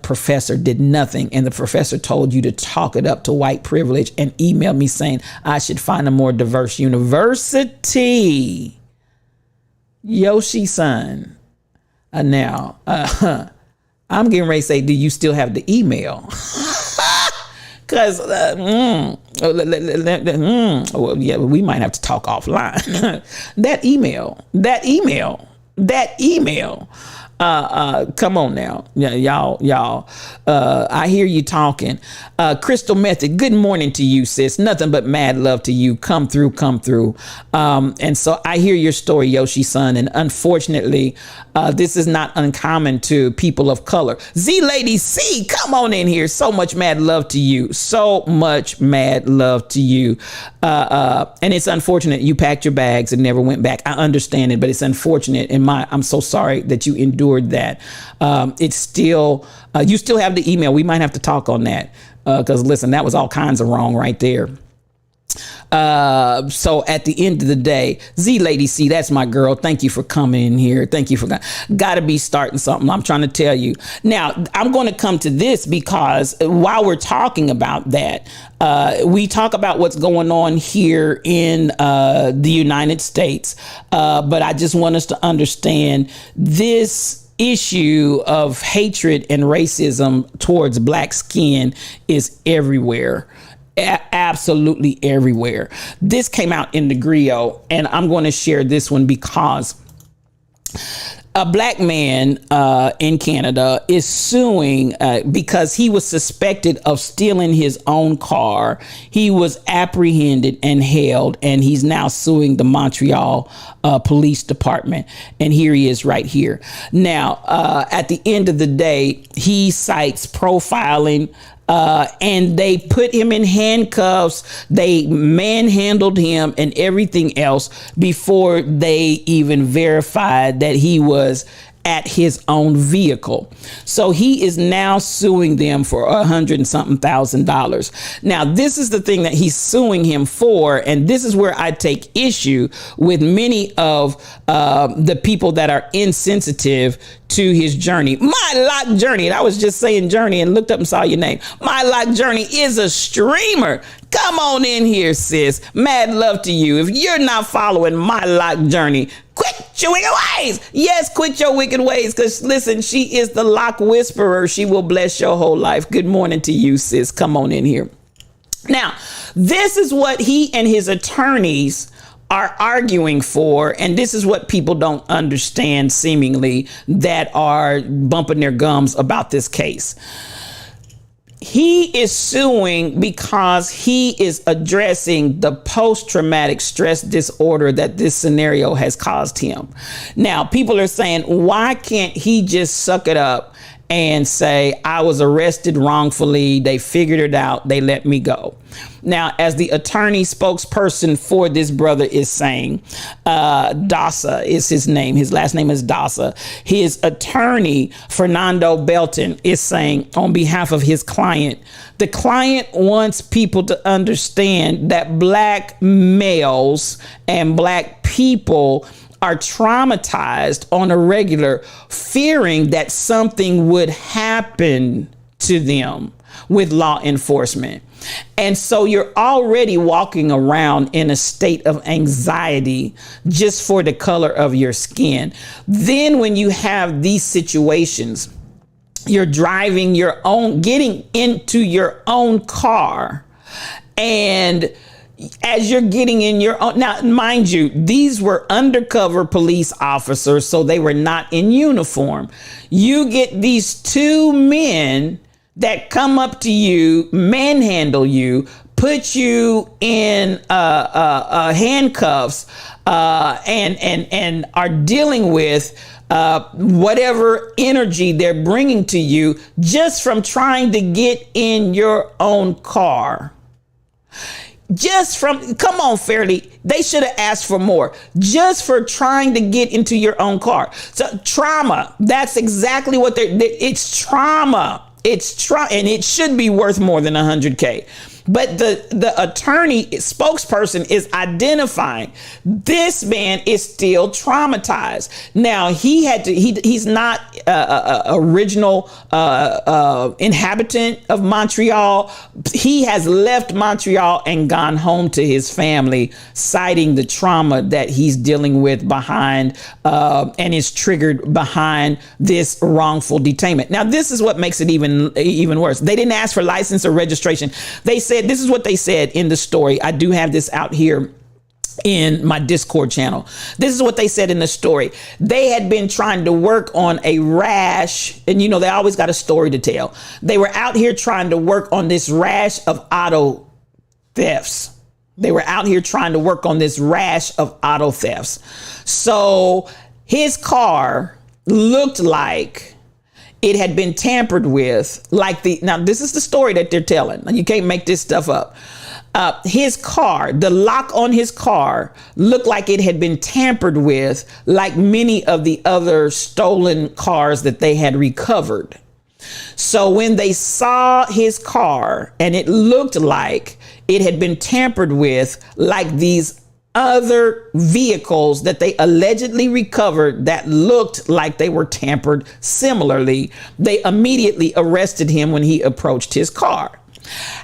professor did nothing. And the professor told you to talk it up to white privilege and emailed me saying I should find a more diverse university. Yoshi-san. Now, I'm getting ready to say, do you still have the email? Because, well, yeah, we might have to talk offline. That email. Come on now. Yeah, y'all. I hear you talking. Crystal Method, good morning to you, sis. Nothing but mad love to you. Come through. And so I hear your story, Yoshi son. And unfortunately, this is not uncommon to people of color. Z Lady C, come on in here. So much mad love to you. So much mad love to you. And it's unfortunate you packed your bags and never went back. I understand it, but it's unfortunate. I'm so sorry that you endured that. It's still, you still have the email. We might have to talk on that. Because listen, that was all kinds of wrong right there. So at the end of the day, Z Lady C, that's my girl. Thank you for coming in here. Thank you for gotta be starting something. I'm trying to tell you. Now, I'm going to come to this because while we're talking about that, we talk about what's going on here in the United States. But I just want us to understand this issue of hatred and racism towards black skin is everywhere. Absolutely everywhere. This came out in the Grio, and I'm going to share this one because a black man in Canada is suing because he was suspected of stealing his own car. He was apprehended and held, and he's now suing the Montreal Police Department. And here he is right here. Now, at the end of the day, he cites profiling. And they put him in handcuffs. They manhandled him and everything else before they even verified that he was at his own vehicle. So he is now suing them for $100 and something thousand. Now, this is the thing that he's suing him for. And this is where I take issue with many of the people that are insensitive to his journey. My Lock Journey, and I was just saying journey and looked up and saw your name. My Lock Journey is a streamer. Come on in here, sis. Mad love to you. If you're not following My Lock Journey, quit your wicked ways. Yes, quit your wicked ways. Because listen, she is the lock whisperer. She will bless your whole life. Good morning to you, sis. Come on in here. Now, this is what he and his attorneys are arguing for, and this is what people don't understand, seemingly, that are bumping their gums about this case. He is suing because he is addressing the post-traumatic stress disorder that this scenario has caused him. Now, people are saying, why can't he just suck it up and say, I was arrested wrongfully, they figured it out, they let me go? Now, as the attorney spokesperson for this brother is saying, Dasa is his name. His last name is Dasa. His attorney, Fernando Belton, is saying on behalf of his client, the client wants people to understand that black males and black people are traumatized on a regular, fearing that something would happen to them with law enforcement. And so you're already walking around in a state of anxiety just for the color of your skin. Then when you have these situations, you're driving your own, getting into your own car, and as you're getting in your own, now, mind you, these were undercover police officers, so they were not in uniform. You get these two men that come up to you, manhandle you, put you in handcuffs, and are dealing with whatever energy they're bringing to you just from trying to get in your own car. Come on, Fairly. They should have asked for more just for trying to get into your own car. So trauma, that's exactly what it's trauma. It's trauma, and it should be worth more than $100K. But the attorney spokesperson is identifying this man is still traumatized. Now he's not original inhabitant of Montreal. He has left Montreal and gone home to his family, citing the trauma that he's dealing with behind and is triggered behind this wrongful detainment. Now, this is what makes it even worse. They didn't ask for license or registration. They said, this is what they said in the story. I do have this out here in my Discord channel. This is what they said in the story. They had been trying to work on a rash, and they always got a story to tell. They were out here trying to work on this rash of auto thefts. So his car looked like it had been tampered with, now this is the story that they're telling. You can't make this stuff up. His car, the lock on his car looked like it had been tampered with, like many of the other stolen cars that they had recovered. So when they saw his car and it looked like it had been tampered with, like these other vehicles that they allegedly recovered that looked like they were tampered similarly, they immediately arrested him when he approached his car.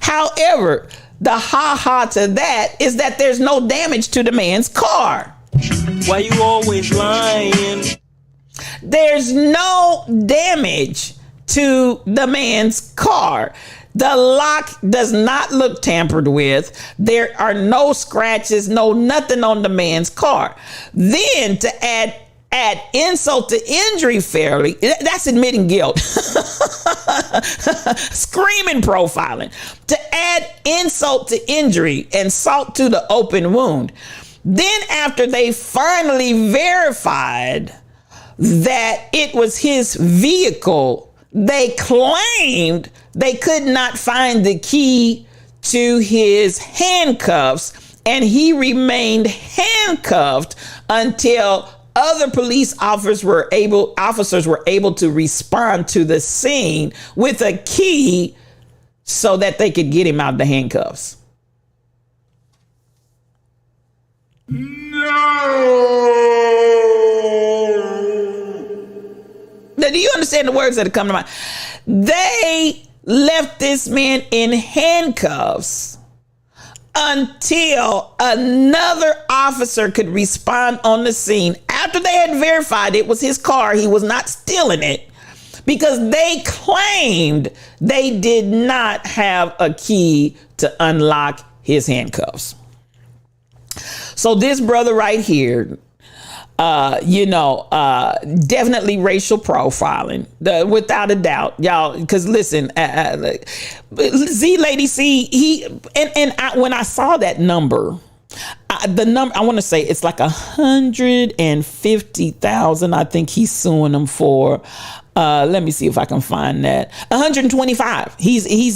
However, the ha-ha to that is that there's no damage to the man's car. Why you always lying? There's no damage to the man's car. The lock does not look tampered with. There are no scratches, nothing on the man's car. Then to add insult to injury fairly, that's admitting guilt. Screaming profiling. To add insult to injury and salt to the open wound. Then after they finally verified that it was his vehicle, they claimed they could not find the key to his handcuffs, and he remained handcuffed until other police officers were able to respond to the scene with a key so that they could get him out of the handcuffs. Now, do you understand the words that have come to mind? They left this man in handcuffs until another officer could respond on the scene after they had verified it was his car. He was not stealing it, because they claimed they did not have a key to unlock his handcuffs. So this brother right here, definitely racial profiling, without a doubt, y'all. Because listen, Z Lady C, when I saw that number, I want to say it's like 150,000. I think he's suing them for. Let me see if I can find that. 125. He's suing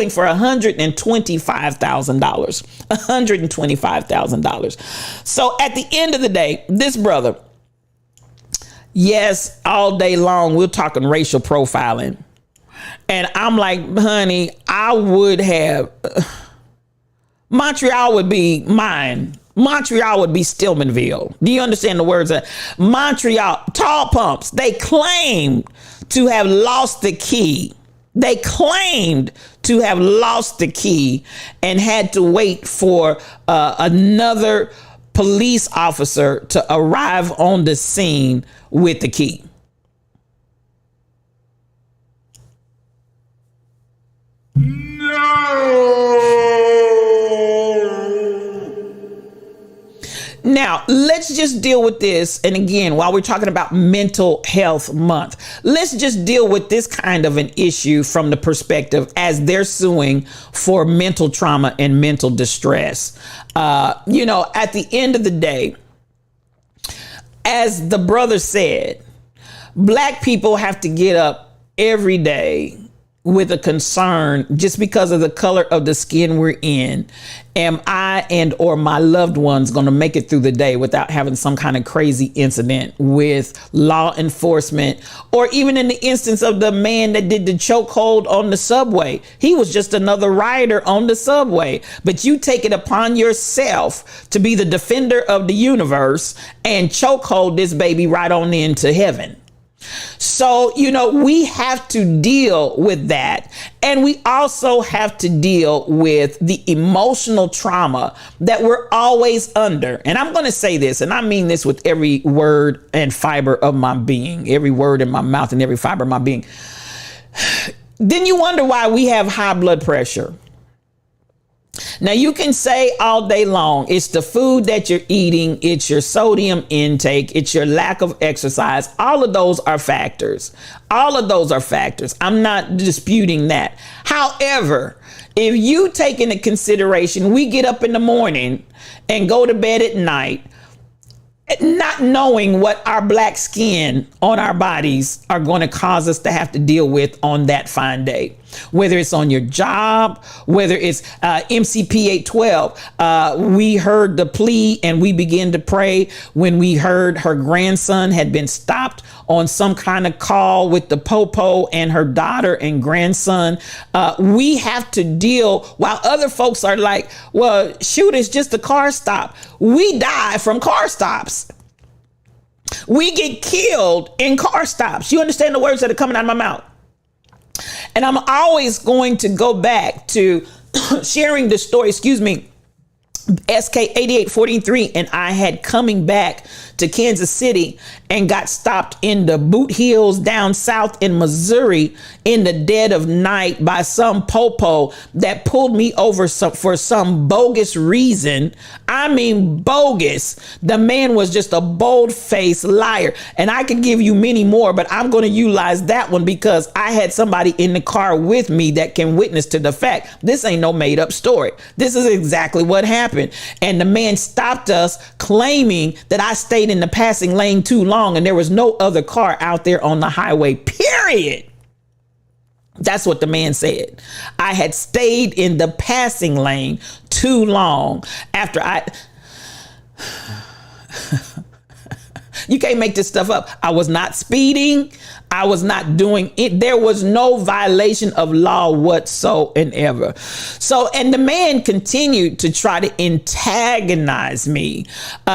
for $125,000. $125,000. So at the end of the day, this brother, yes, all day long we're talking racial profiling, and I'm like, honey, I would have. Montreal would be mine. Montreal would be Stillmanville. Do you understand the words? Montreal, Tall Pumps, they claimed to have lost the key. They claimed to have lost the key and had to wait for another police officer to arrive on the scene with the key. Now, let's just deal with this. And again, while we're talking about Mental Health Month, let's just deal with this kind of an issue from the perspective as they're suing for mental trauma and mental distress. At the end of the day, as the brother said, Black people have to get up every day with a concern just because of the color of the skin we're in. Am I and or my loved ones going to make it through the day without having some kind of crazy incident with law enforcement? Or even in the instance of the man that did the chokehold on the subway, he was just another rider on the subway. But you take it upon yourself to be the defender of the universe and chokehold this baby right on into heaven. So, we have to deal with that. And we also have to deal with the emotional trauma that we're always under. And I'm going to say this, and I mean this with every word and fiber of my being, every word in my mouth and every fiber of my being. Then you wonder why we have high blood pressure. Now, you can say all day long, it's the food that you're eating, it's your sodium intake, it's your lack of exercise. All of those are factors. All of those are factors. I'm not disputing that. However, if you take into consideration, we get up in the morning and go to bed at night, not knowing what our black skin on our bodies are going to cause us to have to deal with on that fine day, whether it's on your job, whether it's MCP 812. We heard the plea and we began to pray when we heard her grandson had been stopped on some kind of call with the popo and her daughter and grandson. We have to deal while other folks are like, well, shoot, it's just a car stop. We die from car stops. We get killed in car stops. You understand the words that are coming out of my mouth? And I'm always going to go back to sharing the story, SK 8843 and I had coming back to Kansas City and got stopped in the Boot Hills down south in Missouri in the dead of night by some popo that pulled me over for some bogus reason. I mean, bogus. The man was just a bold-faced liar. And I could give you many more, but I'm going to utilize that one because I had somebody in the car with me that can witness to the fact this ain't no made up story. This is exactly what happened. And the man stopped us claiming that I stayed in the passing lane too long and there was no other car out there on the highway, period. That's what the man said. I had stayed in the passing lane too long after you can't make this stuff up. I was not speeding. I was not doing it. There was no violation of law whatsoever. So, and the man continued to try to antagonize me.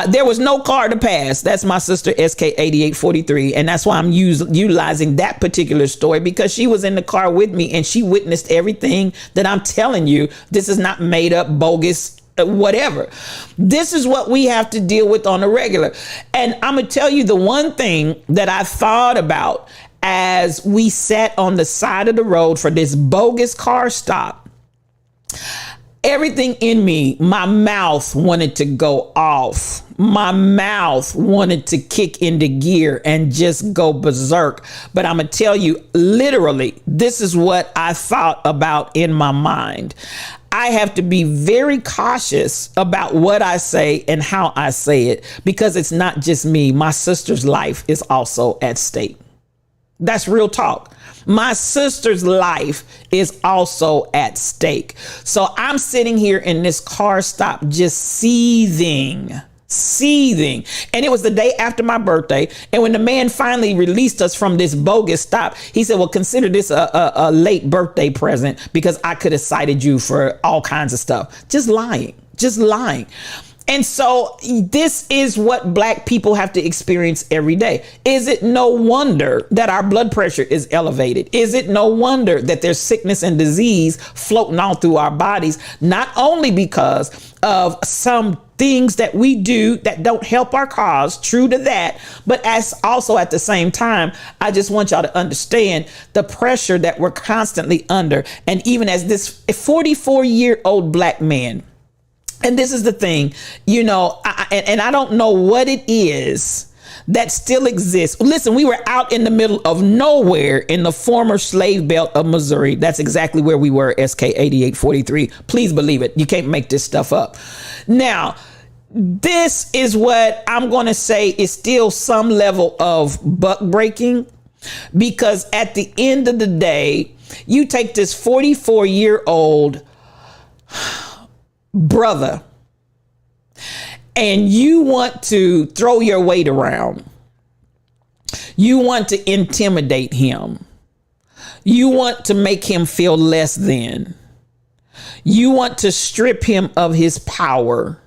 There was no car to pass. That's my sister SK 8843. And that's why I'm utilizing that particular story because she was in the car with me and she witnessed everything that I'm telling you. This is not made up, bogus, whatever. This is what we have to deal with on a regular. And I'm going to tell you the one thing that I thought about as we sat on the side of the road for this bogus car stop. Everything in me, my mouth wanted to go off. My mouth wanted to kick into gear and just go berserk. But I'm going to tell you, literally, this is what I thought about in my mind. I have to be very cautious about what I say and how I say it, because it's not just me. My sister's life is also at stake. That's real talk. My sister's life is also at stake. So I'm sitting here in this car stop just seething. And it was the day after my birthday. And when the man finally released us from this bogus stop, he said, well, consider this a late birthday present because I could have cited you for all kinds of stuff. Just lying. And so this is what black people have to experience every day. Is it no wonder that our blood pressure is elevated? Is it no wonder that there's sickness and disease floating all through our bodies, not only because of some things that we do that don't help our cause, true to that, but as also at the same time, I just want y'all to understand the pressure that we're constantly under. And even as this 44-year-old black man, and this is the thing, you know, I don't know what it is that still exists. Listen, we were out in the middle of nowhere in the former slave belt of Missouri. That's exactly where we were, SK 8843. Please believe it. You can't make this stuff up. Now, this is what I'm going to say is still some level of buck breaking, because at the end of the day, you take this 44-year-old brother and you want to throw your weight around. You want to intimidate him. You want to make him feel less than. You want to strip him of his power.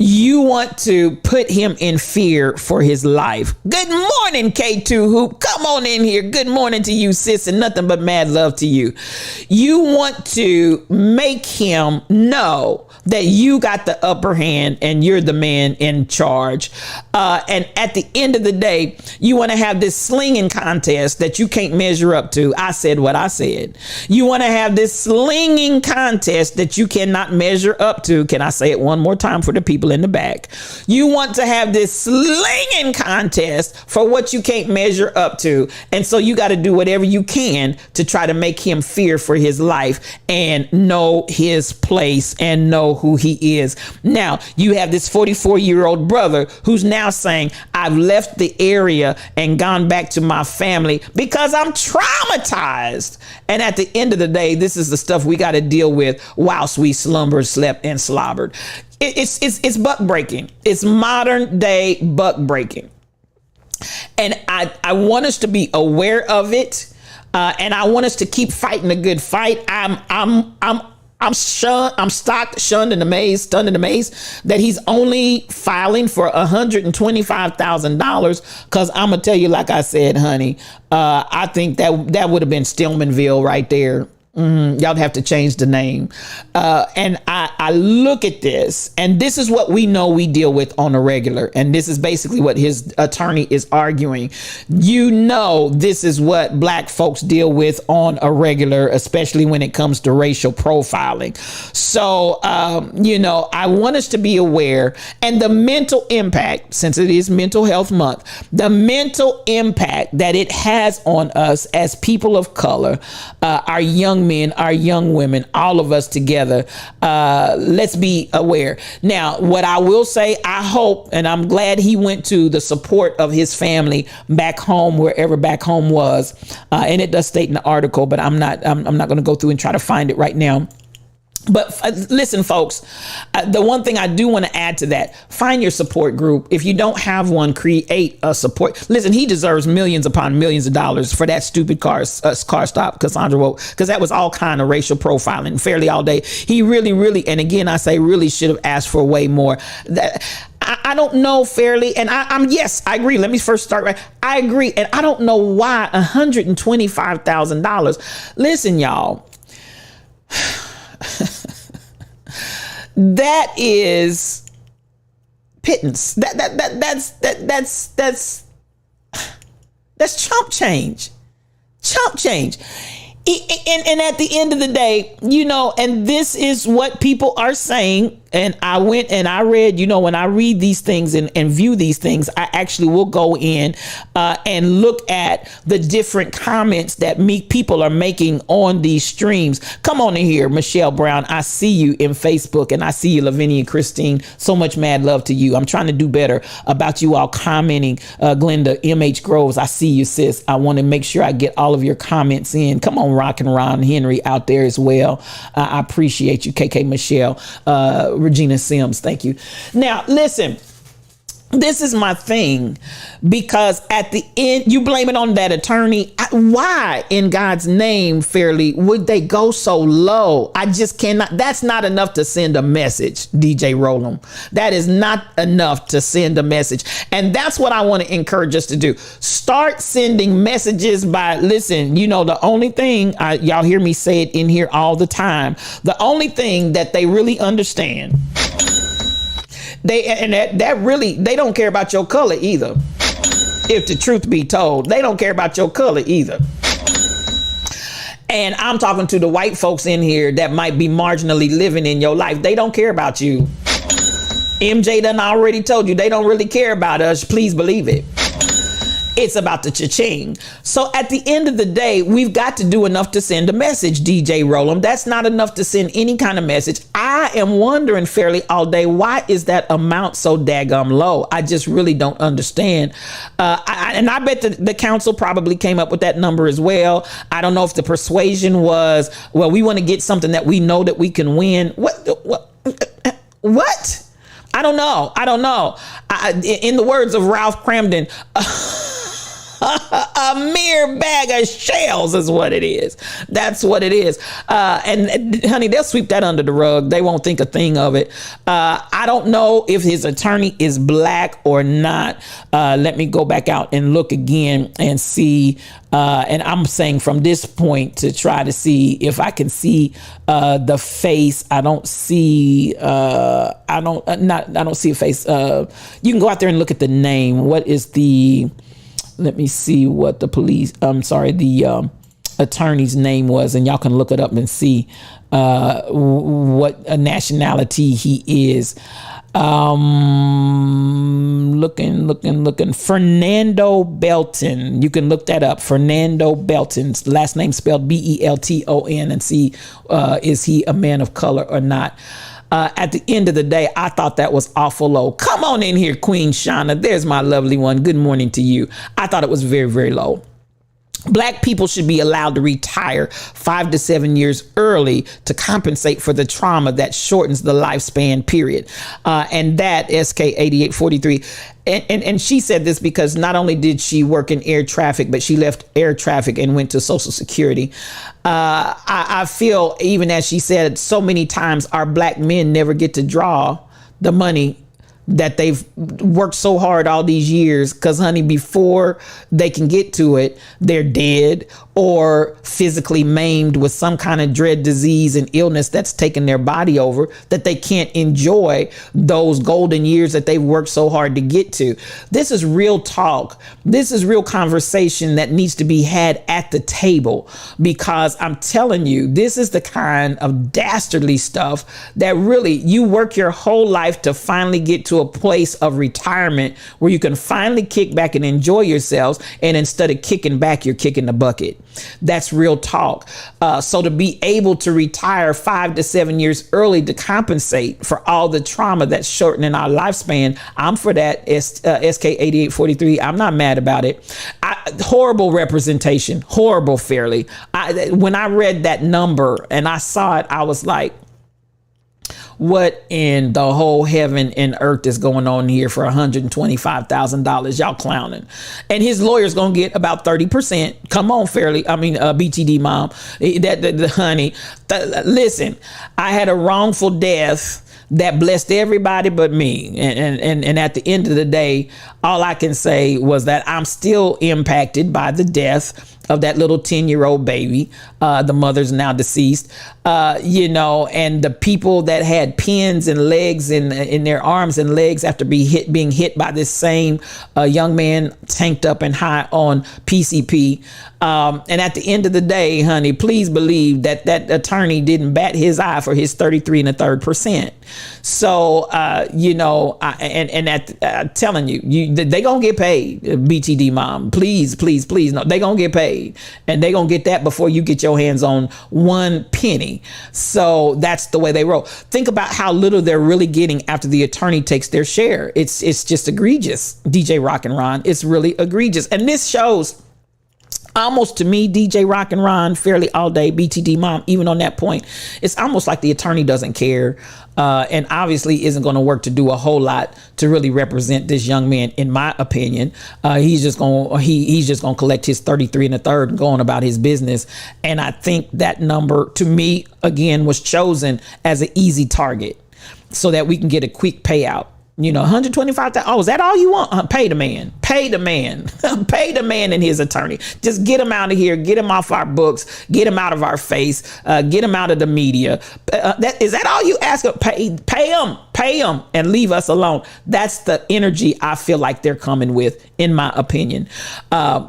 You want to put him in fear for his life. Good morning, K2 Hoop. Come on in here. Good morning to you, sis, and nothing but mad love to you. You want to make him know that you got the upper hand and you're the man in charge. And at the end of the day, you want to have this slinging contest that you can't measure up to. I said what I said. You want to have this slinging contest that you cannot measure up to. Can I say it one more time for the people in the back? You want to have this slinging contest for what you can't measure up to. And so you got to do whatever you can to try to make him fear for his life and know his place and know who he is. Now you have this 44-year-old brother who's now saying, I've left the area and gone back to my family because I'm traumatized. And at the end of the day, this is the stuff we got to deal with whilst we slumbered, slept, and slobbered. It's buck breaking. It's modern day buck breaking. And I want us to be aware of it. And I want us to keep fighting a good fight. I'm stunned and amazed that he's only filing for $125,000. Because I'm gonna tell you, like I said, honey, I think that would have been Stillmanville right there. Y'all have to change the name. And I look at this, and this is what we know we deal with on a regular. And this is basically what his attorney is arguing. You know, this is what black folks deal with on a regular, especially when it comes to racial profiling. So, I want us to be aware, and the mental impact, since it is Mental Health Month, the mental impact that it has on us as people of color, our young men, our young women, all of us together. Let's be aware. Now, what I will say, I hope, and I'm glad he went to the support of his family back home, wherever back home was. And it does state in the article, but I'm not going to go through and try to find it right now. But listen, folks, the one thing I do want to add to that, find your support group. If you don't have one, create a support. Listen, he deserves millions upon millions of dollars for that stupid car stop Cassandra wrote, because that was all kind of racial profiling fairly all day. He really, and again, I say really should have asked for way more. I don't know fairly. And yes, I agree. Let me first start right. I agree. And I don't know why $125,000. Listen, y'all. That is pittance. That's chump change. Chump change. And at the end of the day, and this is what people are saying. And I went and I read, when I read these things and view these things, I actually will go in and look at the different comments that people are making on these streams. Come on in here, Michelle Brown. I see you in Facebook, and I see you, Lavinia Christine. So much mad love to you. I'm trying to do better about you all commenting. Glenda, MH Groves, I see you, sis. I want to make sure I get all of your comments in. Come on, Rock and Ron Henry out there as well. I appreciate you, KK Michelle. Regina Sims, thank you. Now, listen, this is my thing, because at the end, you blame it on that attorney. Why in God's name, fairly, would they go so low? I just cannot. That's not enough to send a message, DJ Roland. That is not enough to send a message. And that's what I want to encourage us to do. Start sending messages listen, the only thing, y'all hear me say it in here all the time, the only thing that they really understand, they don't care about your color either. If the truth be told, they don't care about your color either. And I'm talking to the white folks in here that might be marginally living in your life. They don't care about you. MJ done already told you they don't really care about us. Please believe it. It's about the cha-ching. So at the end of the day, we've got to do enough to send a message, DJ Roland. That's not enough to send any kind of message. I am wondering fairly all day, why is that amount so daggum low? I just really don't understand. And I bet the council probably came up with that number as well. I don't know if the persuasion was, well, we want to get something that we know that we can win. What? I don't know. In the words of Ralph Cramden, A mere bag of shells is what it is. That's what it is. And honey, they'll sweep that under the rug. They won't think a thing of it. I don't know if his attorney is black or not. Let me go back out and look again and see. And I'm saying from this point to try to see if I can see the face. I don't see. I don't see a face. You can go out there and look at the name. What is the? Let me see what the the attorney's name was, and y'all can look it up and see what nationality he is. Looking. Fernando Belton. You can look that up. Fernando Belton's last name spelled Belton, and see is he a man of color or not. At the end of the day, I thought that was awful low. Come on in here, Queen Shauna. There's my lovely one. Good morning to you. I thought it was very, very low. Black people should be allowed to retire 5 to 7 years early to compensate for the trauma that shortens the lifespan period. And that SK 8843. And she said this because not only did she work in air traffic, but she left air traffic and went to Social Security. I feel, even as she said, so many times our black men never get to draw the money that they've worked so hard all these years, because honey, before they can get to it, they're dead or physically maimed with some kind of dread disease and illness that's taken their body over, that they can't enjoy those golden years that they've worked so hard to get to. This is real talk. This is real conversation that needs to be had at the table, because I'm telling you, this is the kind of dastardly stuff that really you work your whole life to finally get to a place of retirement where you can finally kick back and enjoy yourselves. And instead of kicking back, you're kicking the bucket. That's real talk. So to be able to retire 5 to 7 years early to compensate for all the trauma that's shortening our lifespan, I'm for that. SK 8843. I'm not mad about it. Horrible representation. Horrible, fairly. When I read that number and I saw it, I was like, what in the whole heaven and earth is going on here for $125,000? Y'all clowning. And his lawyer's going to get about 30%. Come on, fairly. BTD mom. Honey, listen, I had a wrongful death that blessed everybody but me. And at the end of the day, all I can say was that I'm still impacted by the death of that little 10-year-old baby. The mother's now deceased, and the people that had pins and legs in their arms and legs after being hit by this same young man tanked up and high on PCP. And at the end of the day, honey, please believe that attorney didn't bat his eye for his 33 1/3%. So, I'm telling you, they gonna get paid, BTD mom. Please, please, please. No, they gonna get paid, and they gonna get that before you get your hands on 1 penny. So that's the way they roll. Think about how little they're really getting after the attorney takes their share. It's just egregious, DJ Rock and Ron. It's really egregious. And this shows almost, to me, DJ Rock and Ron, fairly all day, BTD mom, even on that point, it's almost like the attorney doesn't care, and obviously isn't going to work to do a whole lot to really represent this young man, in my opinion. He's just going to collect his 33 1/3 and go on about his business. And I think that number, to me, again, was chosen as an easy target so that we can get a quick payout. $125,000. Oh, is that all you want? Pay the man. Pay the man. Pay the man and his attorney. Just get him out of here. Get him off our books. Get him out of our face. Get him out of the media. Is that all you ask? Pay him. Pay him and leave us alone. That's the energy I feel like they're coming with, in my opinion.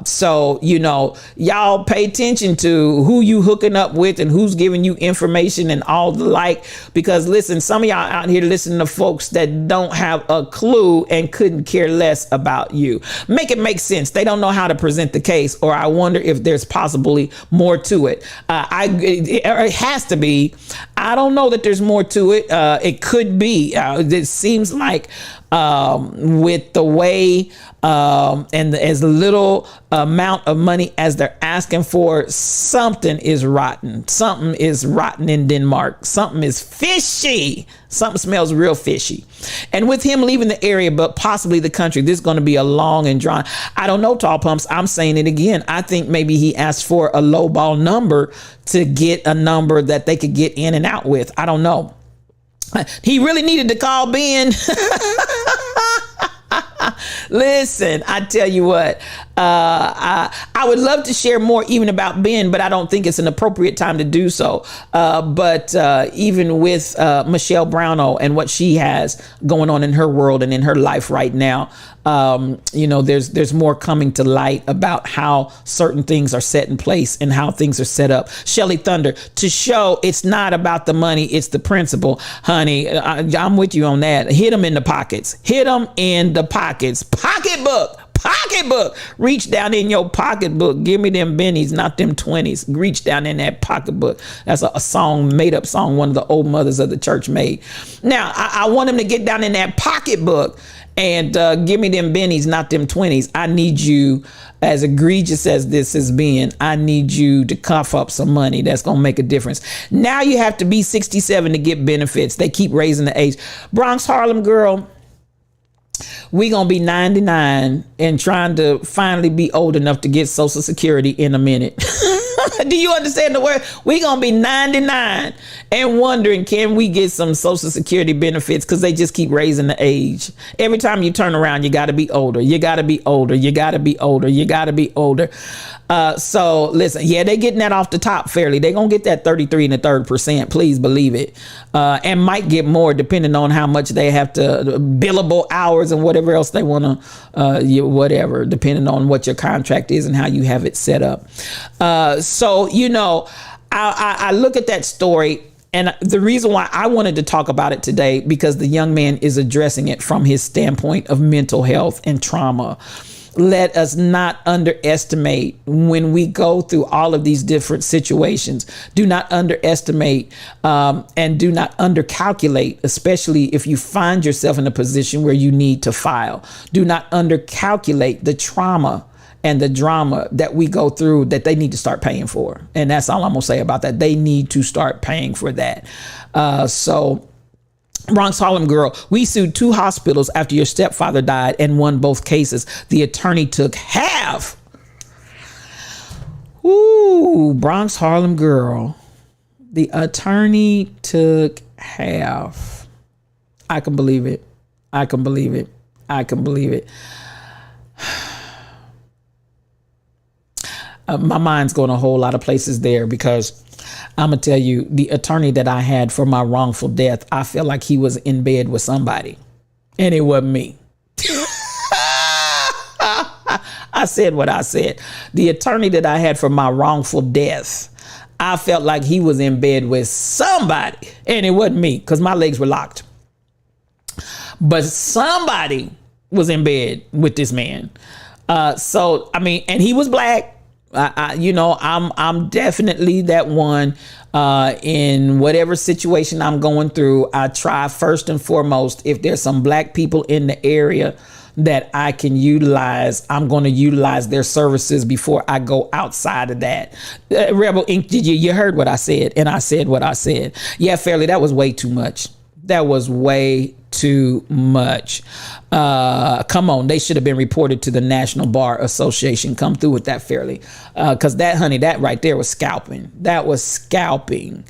So, y'all pay attention to who you hooking up with and who's giving you information and all the like. Because listen, some of y'all out here listening to folks that don't have a clue and couldn't care less about you. Make it make sense. They don't know how to present the case, or I wonder if there's possibly more to it. It has to be. I don't know that there's more to it. It could be. It seems like with the way and as little amount of money as they're asking for, something is rotten. Something is rotten in Denmark. Something is fishy. Something smells real fishy. And with him leaving the area, but possibly the country, this is going to be a long and drawn. I don't know, Tall Pumps. I'm saying it again. I think maybe he asked for a lowball number to get a number that they could get in and out with. I don't know. He really needed to call Ben. Listen, I tell you what, I would love to share more even about Ben, but I don't think it's an appropriate time to do so. But even with Michelle Brownell and what she has going on in her world and in her life right now, there's more coming to light about how certain things are set in place and how things are set up. Shelly Thunder, to show it's not about the money, it's the principle. Honey, I'm with you on that. Hit them in the pockets. Hit them in the pockets. Pocketbook. Reach down in your pocketbook. Give me them bennies, not them 20s. Reach down in that pocketbook. That's a song, made up song, one of the old mothers of the church made. Now, I want him to get down in that pocketbook and give me them bennies, not them 20s. I need you, as egregious as this has been, I need you to cough up some money. That's going to make a difference. Now you have to be 67 to get benefits. They keep raising the age. Bronx Harlem girl, we gonna be 99 and trying to finally be old enough to get Social Security in a minute. Do you understand the word? We gonna be 99 and wondering, can we get some Social Security benefits? Because they just keep raising the age. Every time you turn around, you gotta be older. You gotta be older. You gotta be older. You gotta be older. So listen, yeah, they getting that off the top fairly. They gonna get that 33 and a third %. Please believe it. And might get more depending on how much they have to billable hours and whatever else they want to, whatever, depending on what your contract is and how you have it set up. So, I look at that story, and the reason why I wanted to talk about it today, because the young man is addressing it from his standpoint of mental health and trauma. Let us not underestimate when we go through all of these different situations. Do not underestimate and do not undercalculate, especially if you find yourself in a position where you need to file. Do not undercalculate the trauma and the drama that we go through that they need to start paying for. And that's all I'm going to say about that. They need to start paying for that. Bronx Harlem girl, we sued 2 hospitals after your stepfather died and won both cases. The attorney took half. Ooh, Bronx Harlem girl. The attorney took half. I can believe it. I can believe it. I can believe it. My mind's going a whole lot of places there, because I'm going to tell you, the attorney that I had for my wrongful death, I feel like he was in bed with somebody, and it wasn't me. I said what I said. The attorney that I had for my wrongful death, I felt like he was in bed with somebody, and it wasn't me, because my legs were locked. But somebody was in bed with this man. And he was black. I'm definitely that one in whatever situation I'm going through. I try first and foremost, if there's some black people in the area that I can utilize, I'm going to utilize their services before I go outside of that. Rebel Inc., you heard what I said, and I said what I said. Yeah, Fairly, that was way too much. That was way too much. Come on, they should have been reported to the National Bar Association. Come through with that, Fairly, because that right there was scalping. That was scalping.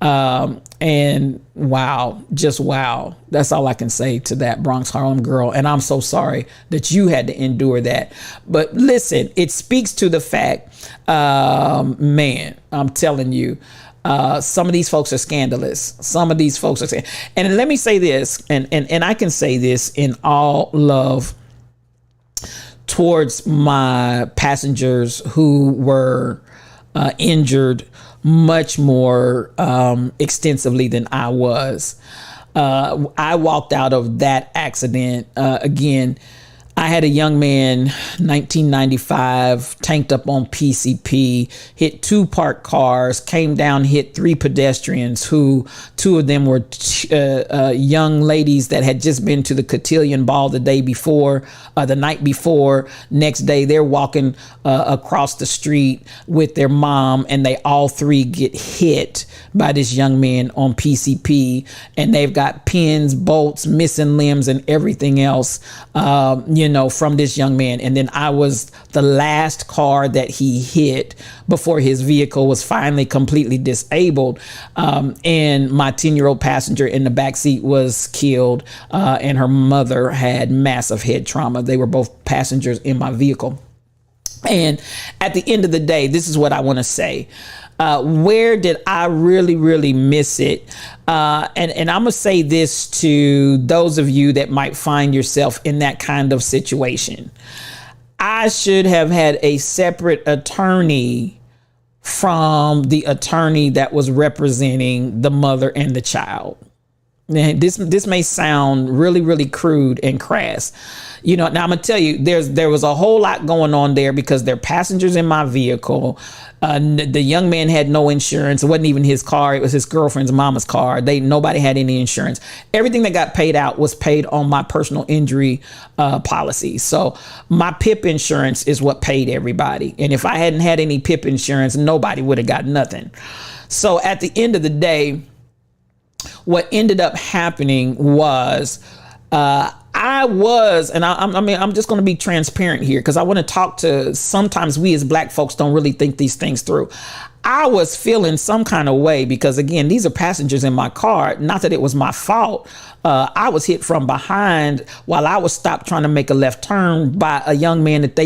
And wow, just wow. That's all I can say to that, Bronx Harlem girl. And I'm so sorry that you had to endure that. But listen, it speaks to the fact, man, I'm telling you, some of these folks are scandalous. Some of these folks are, and let me say this, and I can say this in all love towards my passengers who were injured much more extensively than I was. I walked out of that accident again. I had a young man, 1995, tanked up on PCP, hit 2 parked cars, came down, hit 3 pedestrians who 2 of them were young ladies that had just been to the cotillion ball the night before. Next day, they're walking across the street with their mom, and they all 3 get hit by this young man on PCP, and they've got pins, bolts, missing limbs, and everything else, from this young man. And then I was the last car that he hit before his vehicle was finally completely disabled. And my 10-year-old passenger in the backseat was killed, and her mother had massive head trauma. They were both passengers in my vehicle. And at the end of the day, this is what I want to say. Where did I really, really miss it? And I'm going to say this to those of you that might find yourself in that kind of situation. I should have had a separate attorney from the attorney that was representing the mother and the child. Now, this may sound really, really crude and crass. Now I'm gonna tell you, there was a whole lot going on there because they're passengers in my vehicle. The young man had no insurance. It wasn't even his car. It was his girlfriend's mama's car. Nobody had any insurance. Everything that got paid out was paid on my personal injury policy. So my PIP insurance is what paid everybody. And if I hadn't had any PIP insurance, nobody would have got nothing. So at the end of the day, what ended up happening was I'm just going to be transparent here because I want to talk to, sometimes we as Black folks don't really think these things through. I was feeling some kind of way because, again, these are passengers in my car. Not that it was my fault. I was hit from behind while I was stopped trying to make a left turn by a young man that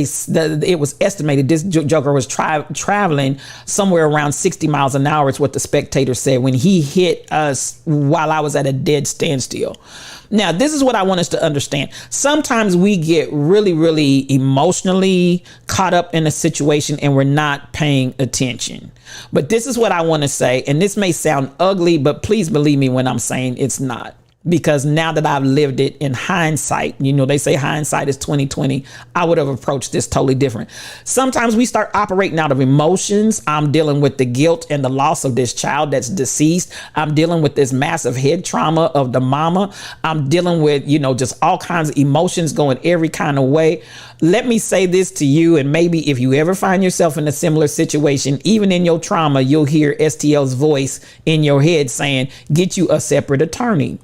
it was estimated this joker was traveling somewhere around 60 miles an hour. Is what the Spectator said when he hit us while I was at a dead standstill. Now, this is what I want us to understand. Sometimes we get really, really emotionally caught up in a situation and we're not paying attention. But this is what I want to say, and this may sound ugly, but please believe me when I'm saying it's not. Because now that I've lived it in hindsight, they say hindsight is 20/20. I would have approached this totally different. Sometimes we start operating out of emotions. I'm dealing with the guilt and the loss of this child that's deceased. I'm dealing with this massive head trauma of the mama. I'm dealing with, just all kinds of emotions going every kind of way. Let me say this to you, and maybe if you ever find yourself in a similar situation, even in your trauma, you'll hear STL's voice in your head saying, get you a separate attorney.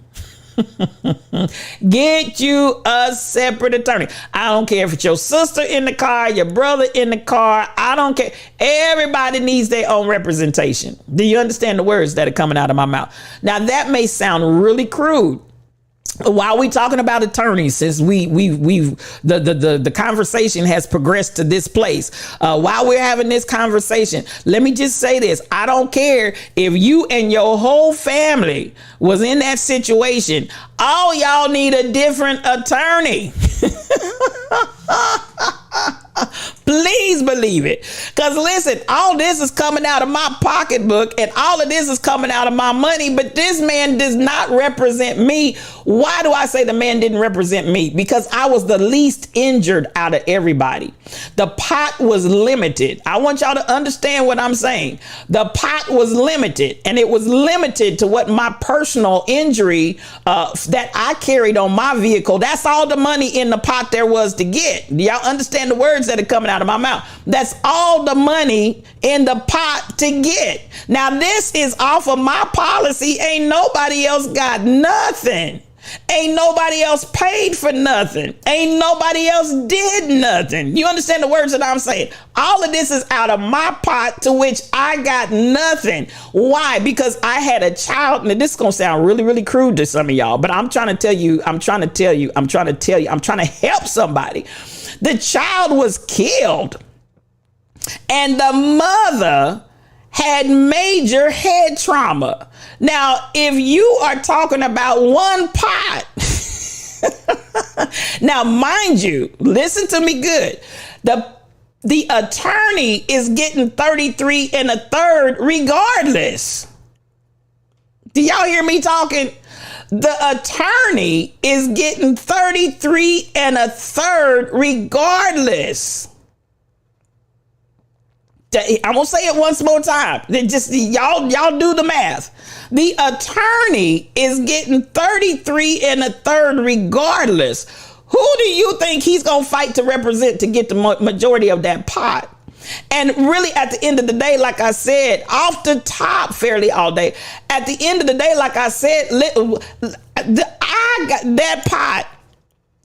Get you a separate attorney. I don't care if it's your sister in the car, your brother in the car. I don't care. Everybody needs their own representation. Do you understand the words that are coming out of my mouth? Now, that may sound really crude. While we talking about attorneys, since the conversation has progressed to this place, while we're having this conversation, let me just say this. I don't care if you and your whole family was in that situation. All y'all need a different attorney. Please believe it. Because listen, all this is coming out of my pocketbook and all of this is coming out of my money, but this man does not represent me. Why do I say the man didn't represent me? Because I was the least injured out of everybody. The pot was limited. I want y'all to understand what I'm saying. The pot was limited, and it was limited to what my personal injury that I carried on my vehicle. That's all the money in the pot there was to get. Do y'all understand the words that are coming out of my mouth? That's all the money in the pot to get. Now, this is off of my policy. Ain't nobody else got nothing. Ain't nobody else paid for nothing. Ain't nobody else did nothing. You understand the words that I'm saying? All of this is out of my pot to which I got nothing. Why? Because I had a child. Now, this is going to sound really, really crude to some of y'all, but I'm trying to help somebody. The child was killed and the mother had major head trauma. Now, if you are talking about one pot, now mind you, listen to me good. The attorney is getting 33 1/3 regardless. Do y'all hear me talking? The attorney is getting 33 1/3 regardless. I'm gonna say it once more time. Just y'all do the math. The attorney is getting 33 1/3 regardless. Who do you think he's gonna fight to represent to get the majority of that pot? And really, at the end of the day, like I said, off the top, fairly all day. At the end of the day, like I said, I got that pot.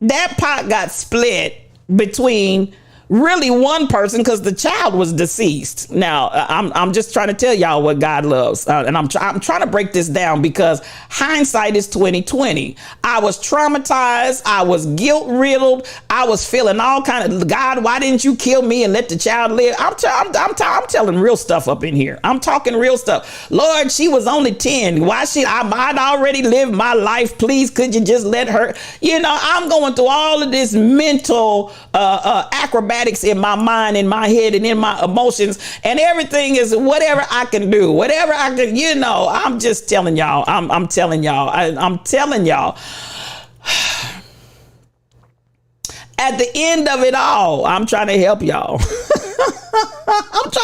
That pot got split between really one person because the child was deceased. Now, I'm just trying to tell y'all what God loves, and I'm trying to break this down because hindsight is 2020. I was traumatized. I was guilt riddled. I was feeling all kind of, God, why didn't you kill me and let the child live? I'm telling real stuff up in here. I'm talking real stuff. Lord, she was only 10. Why I'd already lived my life. Please, could you just let her? You know, I'm going through all of this mental acrobatics in my mind, in my head, and in my emotions, and everything is whatever I can do, whatever I can, you know. I'm just telling y'all. I'm telling y'all. I'm telling y'all. At the end of it all, I'm trying to help y'all.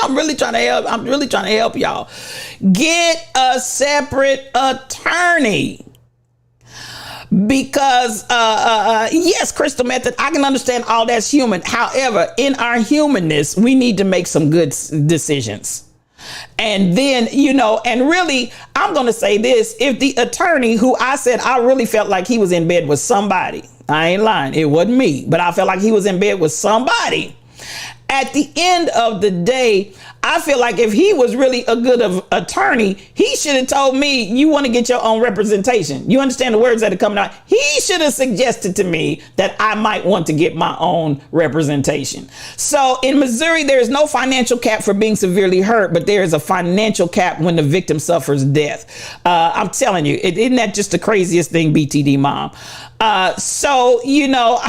I'm really trying to help y'all. Get a separate attorney. Because, yes, crystal method, I can understand all that's human. However, in our humanness, we need to make some good decisions. And then, you know, and really, I'm going to say this. If the attorney who I said I really felt like he was in bed with somebody, I ain't lying, it wasn't me, but I felt like he was in bed with somebody. At the end of the day, I feel like if he was really a good attorney, he should have told me, you want to get your own representation. You understand the words that are coming out? He should have suggested to me that I might want to get my own representation. So in Missouri, there is no financial cap for being severely hurt, but there is a financial cap when the victim suffers death. I'm telling you, isn't that just the craziest thing, BTD mom? So, you know,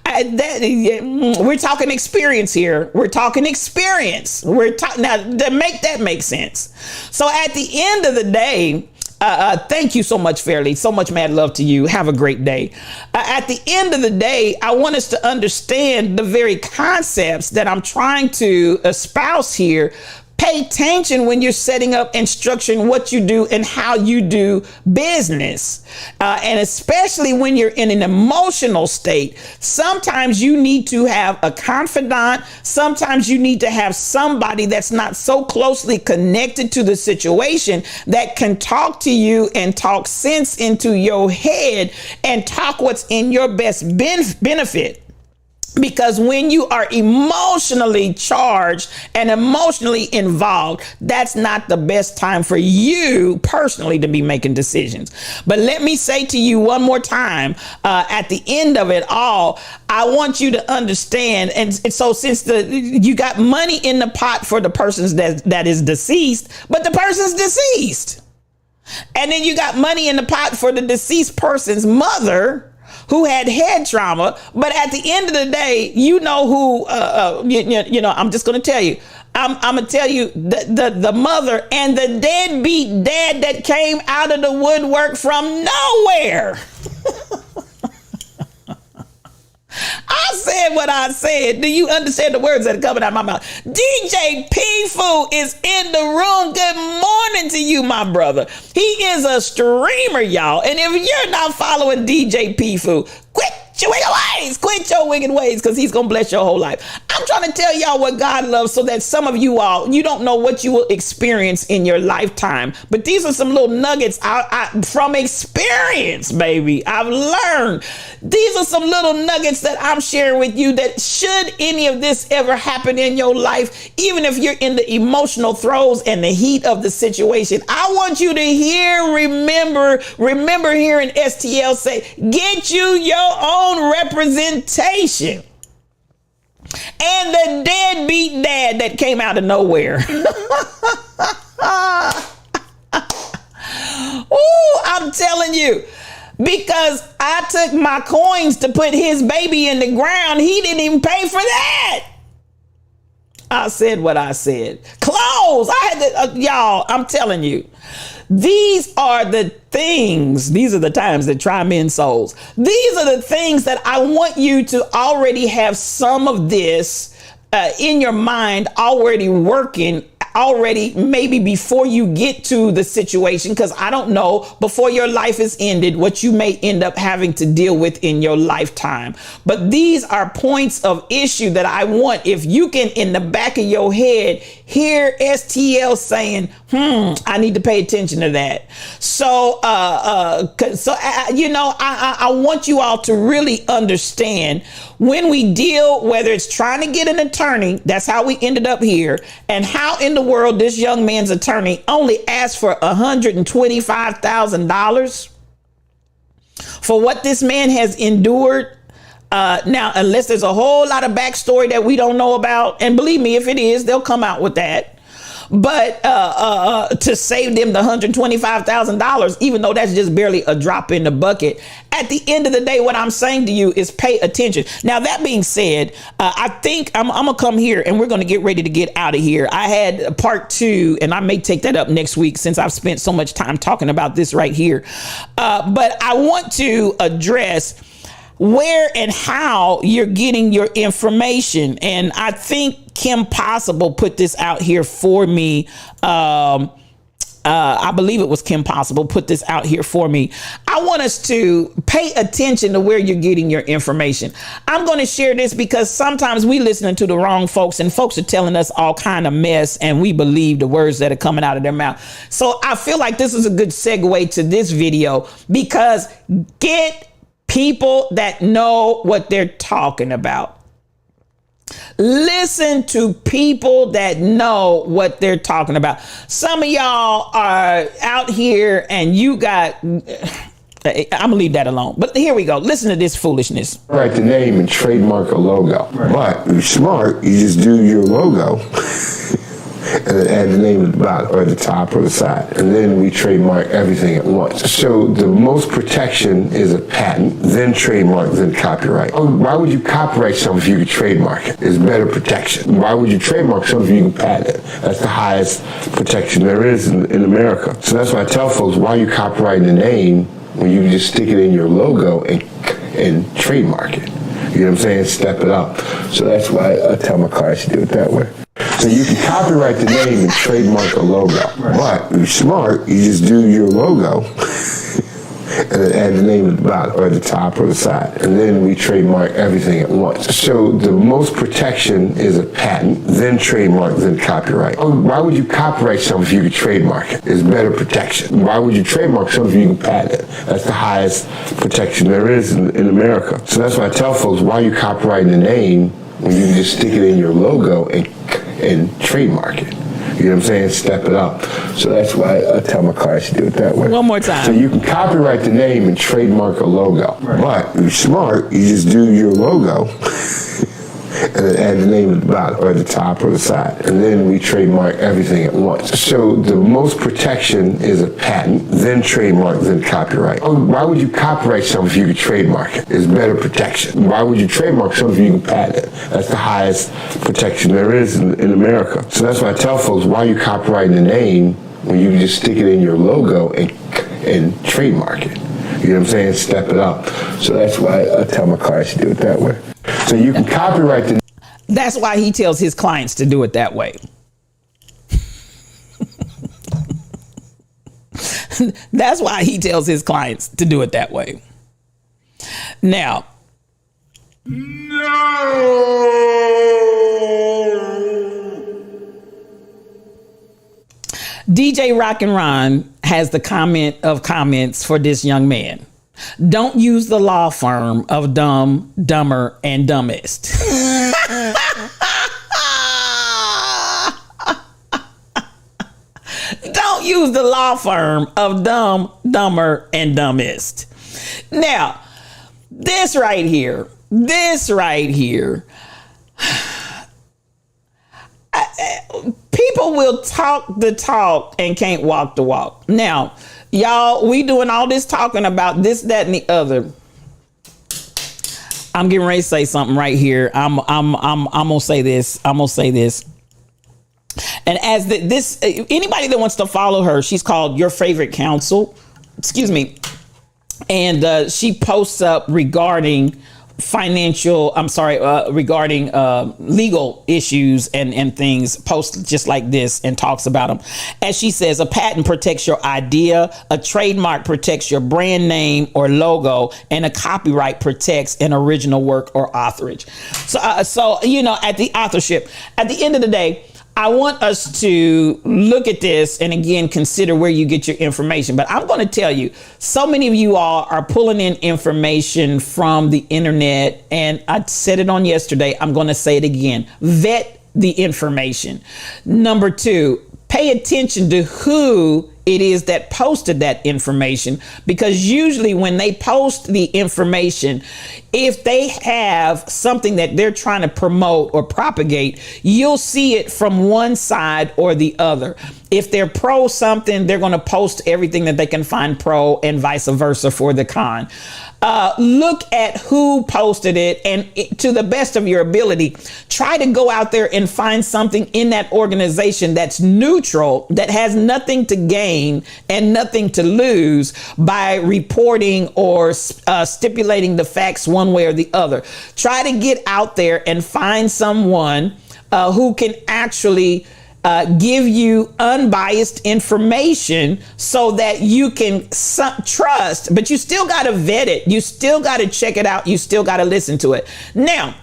we're talking experience here. We're talking experience. Now to make that make sense. So at the end of the day, thank you so much, Fairly. So much mad love to you. Have a great day. At the end of the day, I want us to understand the very concepts that I'm trying to espouse here. Pay attention when you're setting up and structuring what you do and how you do business. And especially when you're in an emotional state, sometimes you need to have a confidant. Sometimes you need to have somebody that's not so closely connected to the situation that can talk to you and talk sense into your head and talk what's in your best benefit. Because when you are emotionally charged and emotionally involved, that's not the best time for you personally to be making decisions. But let me say to you one more time, at the end of it all, I want you to understand. And so since you got money in the pot for the person that is deceased, but the person's deceased. And then you got money in the pot for the deceased person's mother, who had head trauma. But at the end of the day, you know who, you know, I'm just going to tell you, I'm going to tell you the mother and the deadbeat dad that came out of the woodwork from nowhere. I said what I said. Do you understand the words that are coming out of my mouth? DJ P-Fu is in the room. Good morning to you, my brother. He is a streamer, y'all. And if you're not following DJ P-Fu, quit your wicked ways. Quit your wicked ways, because he's going to bless your whole life. I'm trying to tell y'all what God loves so that some of you all, you don't know what you will experience in your lifetime. But these are some little nuggets from experience, baby. I've learned. These are some little nuggets that I'm sharing with you that should any of this ever happen in your life, even if you're in the emotional throes and the heat of the situation, I want you to remember hearing STL say, get you your own representation. And the deadbeat dad that came out of nowhere. Ooh, I'm telling you, because I took my coins to put his baby in the ground, he didn't even pay for that. I said what I said. Clothes. I had to, y'all, I'm telling you. these are the things, these are the times that try men's souls. These are the things that I want you to already have some of this in your mind already working, already maybe before you get to the situation, because I don't know before your life is ended what you may end up having to deal with in your lifetime. But these are points of issue that I want, if you can in the back of your head hear STL saying, I need to pay attention to that. So I want you all to really understand when we deal, whether it's trying to get an attorney, that's how we ended up here, and how in the world this young man's attorney only asked for $125,000 for what this man has endured. Now, unless there's a whole lot of backstory that we don't know about, and believe me, if it is, they'll come out with that. But to save them the $125,000, even though that's just barely a drop in the bucket, at the end of the day, what I'm saying to you is pay attention. Now, that being said, I think I'm going to come here and we're going to get ready to get out of here. I had part 2, and I may take that up next week since I've spent so much time talking about this right here. But I want to address where and how you're getting your information. And I think Kim Possible put this out here for me. I believe it was Kim Possible put this out here for me. I want us to pay attention to where you're getting your information. I'm going to share this because sometimes we listening to the wrong folks, and folks are telling us all kind of mess, and we believe the words that are coming out of their mouth. So I feel like this is a good segue to this video, because get people that know what they're talking about. Listen to people that know what they're talking about. Some of y'all are out here and you got, I'm gonna leave that alone. But here we go. Listen to this foolishness. Write the name and trademark a logo. Right. But if you're smart, you just do your logo and then add the name at the bottom or the top or the side. And then we trademark everything at once. So the most protection is a patent, then trademark, then copyright. Why would you copyright something if you could trademark it? It's better protection. Why would you trademark something if you can patent it? That's the highest protection there is in America. So that's why I tell folks, why are you copyrighting the name when you can just stick it in your logo and trademark it? You know what I'm saying? Step it up. So that's why I tell my clients to do it that way. So you can copyright the name and trademark a logo. Right. But if you're smart, you just do your logo and then add the name at the bottom or the top or the side. And then we trademark everything at once. So the most protection is a patent, then trademark, then copyright. Why would you copyright something if you could trademark it? It's better protection. Why would you trademark something if you can patent it? That's the highest protection there is in America. So that's why I tell folks, why are you copyrighting the name when you can just stick it in your logo and trademark it? You know what I'm saying? Step it up. So that's why I tell my clients to do it that way. One more time. So you can copyright the name and trademark a logo. Right. But if you're smart, you just do your logo and then add the name at the bottom or the top or the side. And then we trademark everything at once. So the most protection is a patent, then trademark, then copyright. Why would you copyright something if you could trademark it? It's better protection. Why would you trademark something if you can patent it? That's the highest protection there is in America. So that's why I tell folks, why are you copyrighting the name when you can just stick it in your logo and trademark it? You know what I'm saying? Step it up. So that's why I tell my clients to do it that way. So you can copyright the... That's why he tells his clients to do it that way. That's why he tells his clients to do it that way. Now, DJ Rock and Ron has the comment of comments for this young man. Don't use the law firm of Dumb, Dumber, and Dumbest. Don't use the law firm of Dumb, Dumber, and Dumbest. Now, this right here, people will talk the talk and can't walk the walk. Now, y'all, we doing all this talking about this, that, and the other. I'm getting ready to say something right here. I'm gonna say this. And as this, anybody that wants to follow her, she's called Your Favorite Counsel. Excuse me. And she posts up regarding regarding legal issues and things, posts just like this and talks about them. As she says, a patent protects your idea, a trademark protects your brand name or logo, and a copyright protects an original work or authorage. So you know, at the authorship, at the end of the day, I want us to look at this and again, consider where you get your information. But I'm going to tell you, so many of you all are pulling in information from the internet. And I said it on yesterday. I'm going to say it again. Vet the information. Number two, pay attention to who it is that posted that information, because usually when they post the information, if they have something that they're trying to promote or propagate, you'll see it from one side or the other. If they're pro something, they're going to post everything that they can find pro, and vice versa for the con. Look at who posted it, and to the best of your ability, try to go out there and find something in that organization that's neutral, that has nothing to gain and nothing to lose by reporting or stipulating the facts one way or the other. Try to get out there and find someone who can actually give you unbiased information so that you can trust, but you still got to vet it. You still got to check it out. You still got to listen to it. Now,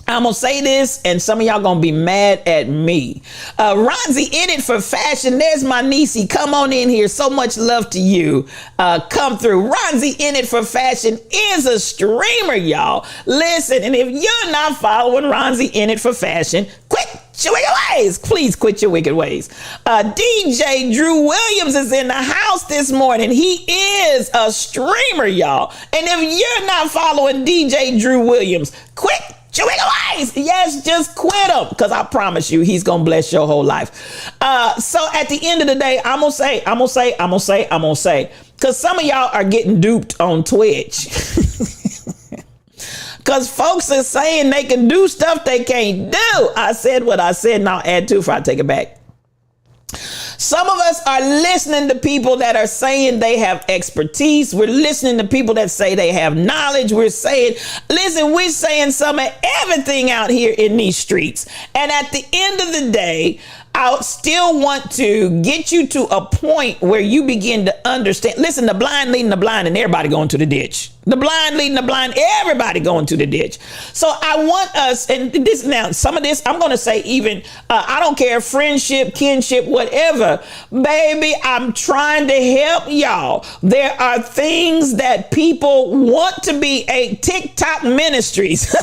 I'm going to say this, and some of y'all going to be mad at me. Ronzi in it for fashion. There's my niecey. Come on in here. So much love to you. Come through. Ronzi in it for fashion is a streamer, y'all. Listen, and if you're not following Ronzi in it for fashion, quit your wicked ways. Please quit your wicked ways. DJ Drew Williams is in the house this morning. He is a streamer, y'all. And if you're not following DJ Drew Williams, quit your wicked ways. Yes, just quit him, because I promise you, he's going to bless your whole life. So at the end of the day, I'm going to say, because some of y'all are getting duped on Twitch. Because folks are saying they can do stuff they can't do. I said what I said, and I'll add to if I take it back. Some of us are listening to people that are saying they have expertise. We're listening to people that say they have knowledge. We're saying some of everything out here in these streets. And at the end of the day, I still want to get you to a point where you begin to understand. Listen, the blind leading the blind, and everybody going to the ditch. The blind leading the blind, everybody going to the ditch. So I want us, and this now, some of this, I'm going to say even, I don't care, friendship, kinship, whatever. Baby, I'm trying to help y'all. There are things that people want to be a TikTok ministries.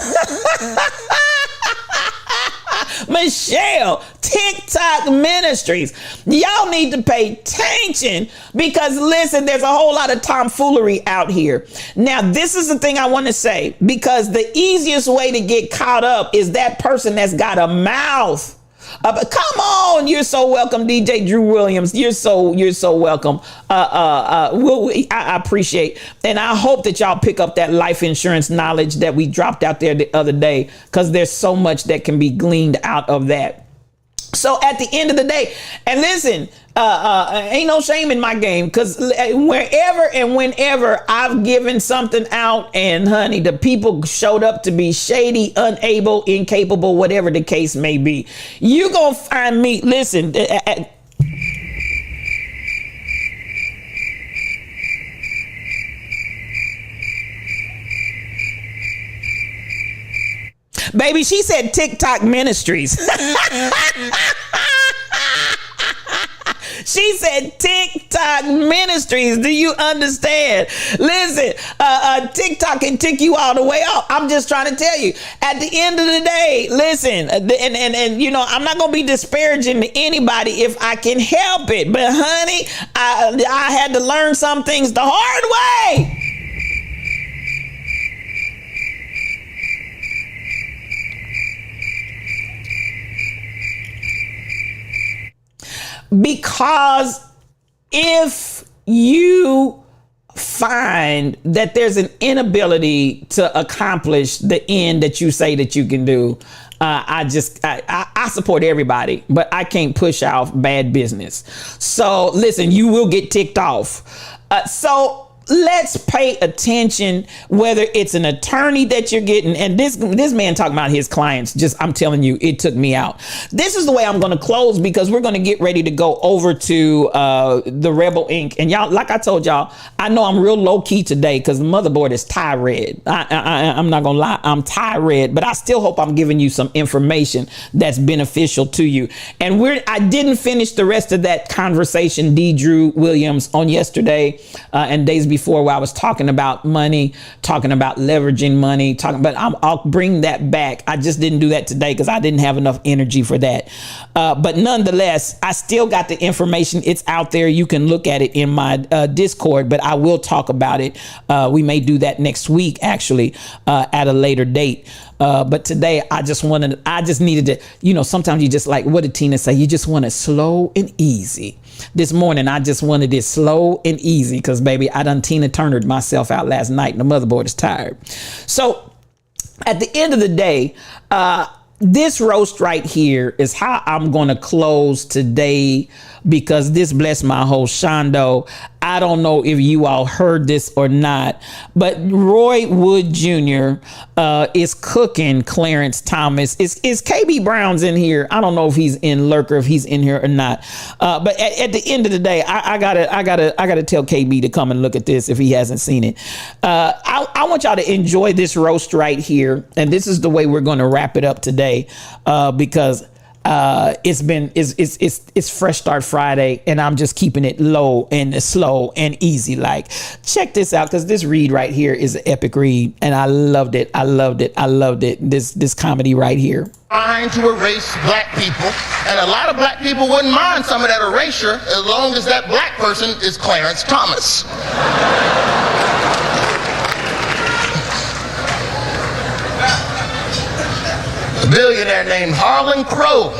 Michelle, TikTok ministries. Y'all need to pay attention, because listen, there's a whole lot of tomfoolery out here. Now, this is the thing I want to say, because the easiest way to get caught up is that person that's got a mouth. But come on, you're so welcome, DJ Drew Williams. You're so welcome. I appreciate, and I hope that y'all pick up that life insurance knowledge that we dropped out there the other day, because there's so much that can be gleaned out of that. So at the end of the day, and listen, ain't no shame in my game, because wherever and whenever I've given something out, and honey, the people showed up to be shady, unable, incapable, whatever the case may be, you gonna find me. Listen, baby, she said TikTok ministries. She said TikTok ministries. Do you understand? Listen, TikTok can tick you all the way off. I'm just trying to tell you, at the end of the day, listen, and you know, I'm not going to be disparaging to anybody if I can help it. But honey, I had to learn some things the hard way. Because if you find that there's an inability to accomplish the end that you say that you can do, I I support everybody, but I can't push off bad business. So listen, you will get ticked off. So let's pay attention, whether it's an attorney that you're getting. And this man talking about his clients, just, I'm telling you, it took me out. This is the way I'm going to close, because we're going to get ready to go over to the Rebel Inc. And y'all, like I told y'all, I know I'm real low key today because the motherboard is tie red. I'm not going to lie. I'm tie red, but I still hope I'm giving you some information that's beneficial to you. And I didn't finish the rest of that conversation, D. Drew Williams, on yesterday and days before, where I was talking about money, talking about leveraging money, but I'll bring that back. I just didn't do that today because I didn't have enough energy for that. But nonetheless, I still got the information. It's out there. You can look at it in my Discord, but I will talk about it. We may do that next week, actually, at a later date. But today I just needed to, sometimes you just, like, what did Tina say? You just want it slow and easy. This morning, I just wanted it slow and easy because, baby, I done Tina Turnered myself out last night and the motherboard is tired. So at the end of the day, this roast right here is how I'm going to close today, because this blessed my whole Shondo. I don't know if you all heard this or not, but Roy Wood Jr. Is cooking Clarence Thomas. Is KB Brown's in here? I don't know if he's in Lurker, if he's in here or not. But at the end of the day, I gotta tell KB to come and look at this if he hasn't seen it. I want y'all to enjoy this roast right here, and this is the way we're going to wrap it up today, because it's Fresh Start Friday, and I'm just keeping it low and slow and easy. Like, check this out, because this read right here is an epic read, and I loved it. This comedy right here. Trying to erase black people, and a lot of black people wouldn't mind some of that erasure as long as that black person is Clarence Thomas. A billionaire named Harlan Crow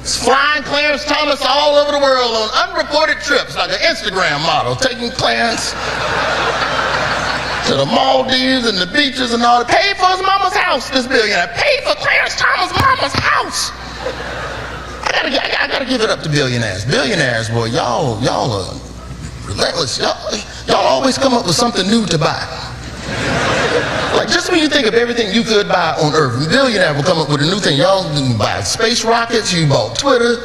is flying Clarence Thomas all over the world on unreported trips, like an Instagram model, taking Clarence to the Maldives and the beaches and all. Paid for his mama's house, this billionaire. Paid for Clarence Thomas' mama's house. I gotta give it up to billionaires. Billionaires, boy, y'all are relentless. Y'all always come up with something new to buy. Like, just when you think of everything you could buy on Earth, a billionaire will come up with a new thing. Y'all didn't buy space rockets, you bought Twitter.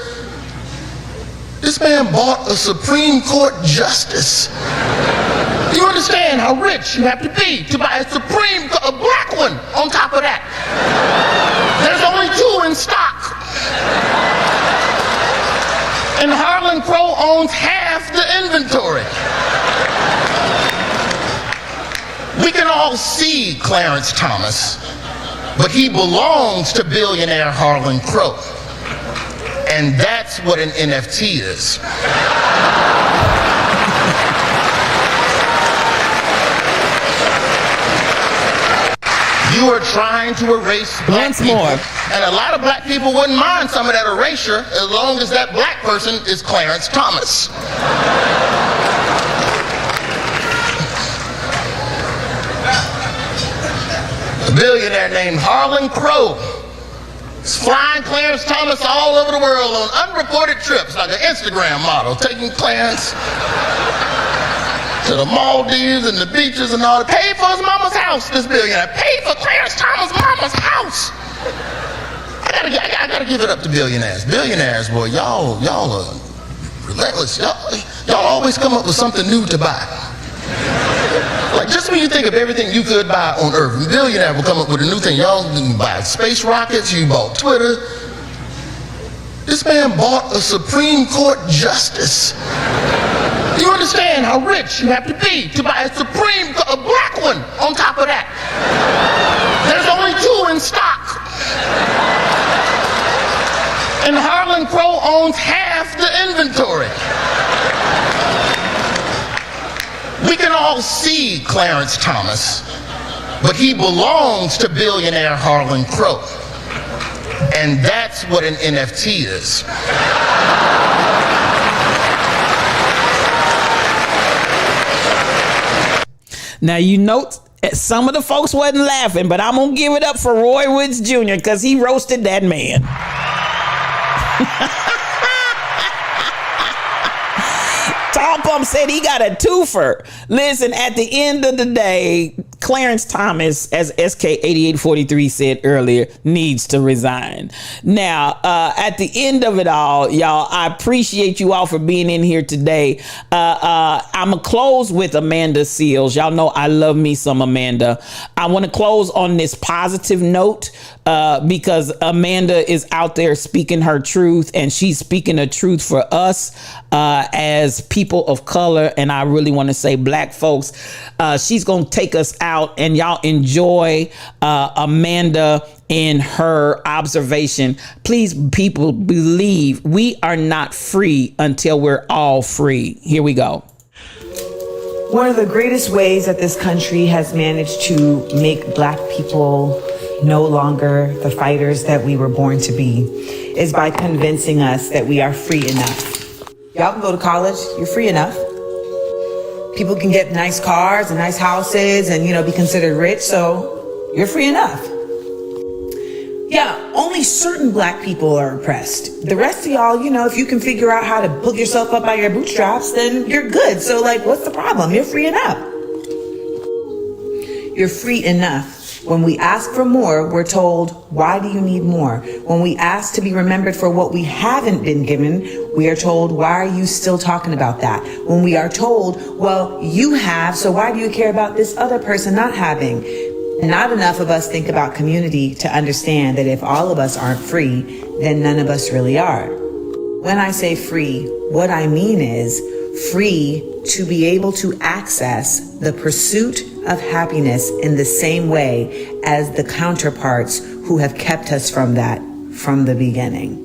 This man bought a Supreme Court justice. Do you understand how rich you have to be to buy a black one on top of that? There's only 2 in stock. And Harlan Crow owns half the inventory. We can all see Clarence Thomas, but he belongs to billionaire Harlan Crow. And that's what an NFT is. You are trying to erase black people. And a lot of black people wouldn't mind some of that erasure as long as that black person is Clarence Thomas. A billionaire named Harlan Crow is flying Clarence Thomas all over the world on unreported trips, like an Instagram model, taking Clarence to the Maldives and the beaches and all. Paid for his mama's house, this billionaire. Paid for Clarence Thomas' mama's house. I gotta give it up to billionaires. Billionaires, boy, y'all are relentless. Y'all always come up with something new to buy. Like, just when you think of everything you could buy on Earth, a billionaire will come up with a new thing. Y'all didn't buy space rockets, you bought Twitter. This man bought a Supreme Court justice. Do you understand how rich you have to be to buy a black one on top of that? There's only 2 in stock. And Harlan Crow owns half the inventory. We can all see Clarence Thomas, but he belongs to billionaire Harlan Crow. And that's what an NFT is. Now, you note some of the folks wasn't laughing, but I'm going to give it up for Roy Woods Jr. because he roasted that man. Tall Pump said he got a twofer. Listen, at the end of the day, Clarence Thomas, as SK8843 said earlier, needs to resign. Now, at the end of it all, y'all, I appreciate you all for being in here today. I'm going to close with Amanda Seales. Y'all know I love me some Amanda. I want to close on this positive note because Amanda is out there speaking her truth, and she's speaking the truth for us as people of color, and I really want to say black folks. She's going to take us out, and y'all enjoy Amanda in her observation. Please, people, believe we are not free until we're all free. Here we go. One of the greatest ways that this country has managed to make black people no longer the fighters that we were born to be is by convincing us that we are free enough. Y'all can go to college, you're free enough. People can get nice cars and nice houses and, be considered rich, so you're free enough. Yeah, only certain black people are oppressed. The rest of y'all, if you can figure out how to pull yourself up by your bootstraps, then you're good. So, what's the problem? You're free enough. You're free enough. When we ask for more, we're told, why do you need more? When we ask to be remembered for what we haven't been given, we are told, why are you still talking about that? When we are told, well, you have, so why do you care about this other person not having? Not enough of us think about community to understand that if all of us aren't free, then none of us really are. When I say free, what I mean is free to be able to access the pursuit of happiness in the same way as the counterparts who have kept us from that from the beginning.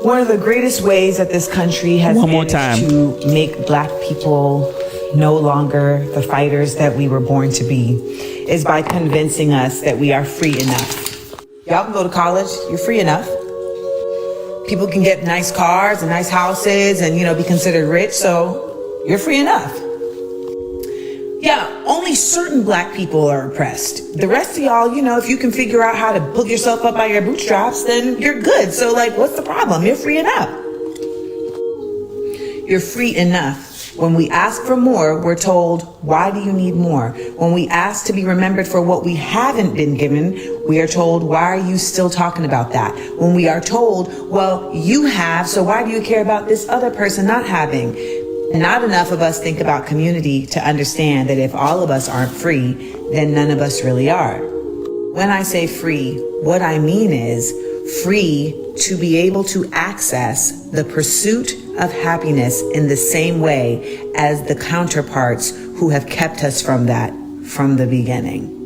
One of the greatest ways that this country has managed to make black people no longer the fighters that we were born to be is by convincing us that we are free enough. Y'all can go to college, you're free enough. People can get nice cars and nice houses and, be considered rich, so you're free enough. Yeah, only certain black people are oppressed. The rest of y'all, if you can figure out how to pull yourself up by your bootstraps, then you're good. So, what's the problem? You're free enough. You're free enough. When we ask for more, we're told, why do you need more? When we ask to be remembered for what we haven't been given, we are told, why are you still talking about that? When we are told, well, you have, so why do you care about this other person not having? Not enough of us think about community to understand that if all of us aren't free, then none of us really are. When I say free, what I mean is free to be able to access the pursuit of happiness in the same way as the counterparts who have kept us from that from the beginning.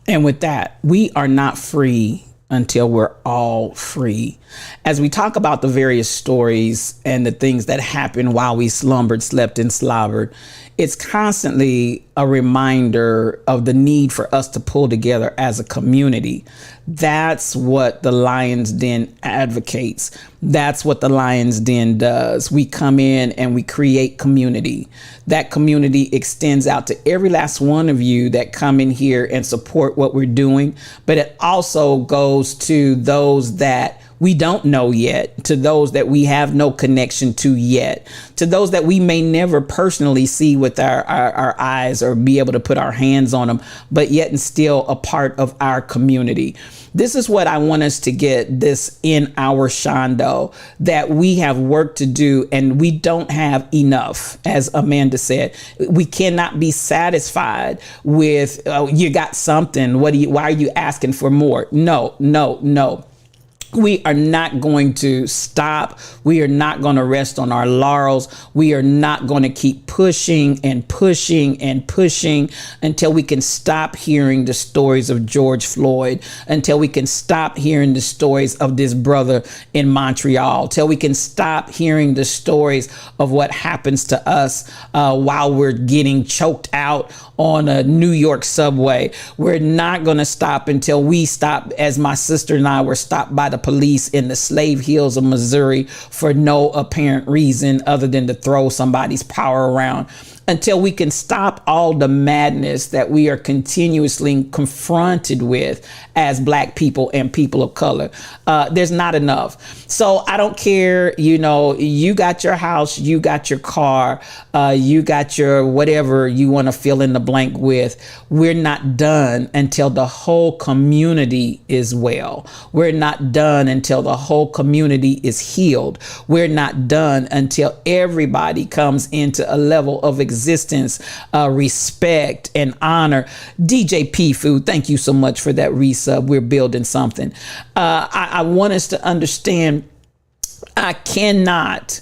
And with that, we are not free until we're all free. As we talk about the various stories and the things that happened while we slumbered, slept, and slobbered, it's constantly a reminder of the need for us to pull together as a community. That's what the Lions Den advocates. That's what the Lions Den does. We come in and we create community. That community extends out to every last one of you that come in here and support what we're doing. But it also goes to those that we don't know yet, to those that we have no connection to yet, to those that we may never personally see with our eyes or be able to put our hands on them, but yet and still a part of our community. This is what I want us to get this in our Shondo, that we have work to do and we don't have enough. As Amanda said, we cannot be satisfied with, you got something. Why are you asking for more? No. We are not going to stop. We are not going to rest on our laurels. We are not going to keep pushing and pushing and pushing until we can stop hearing the stories of George Floyd, until we can stop hearing the stories of this brother in Montreal, till we can stop hearing the stories of what happens to us while we're getting choked out on a New York subway. We're not going to stop until we stop, as my sister and I were stopped by the police in the Slave Hills of Missouri for no apparent reason other than to throw somebody's power around. Until we can stop all the madness that we are continuously confronted with as Black people and people of color. There's not enough. So I don't care, you got your house, you got your car, you got your whatever you want to fill in the blank with. We're not done until the whole community is well. We're not done until the whole community is healed. We're not done until everybody comes into a level of existence, respect and honor. DJ P Food, thank you so much for that resub. We're building something. I want us to understand, I cannot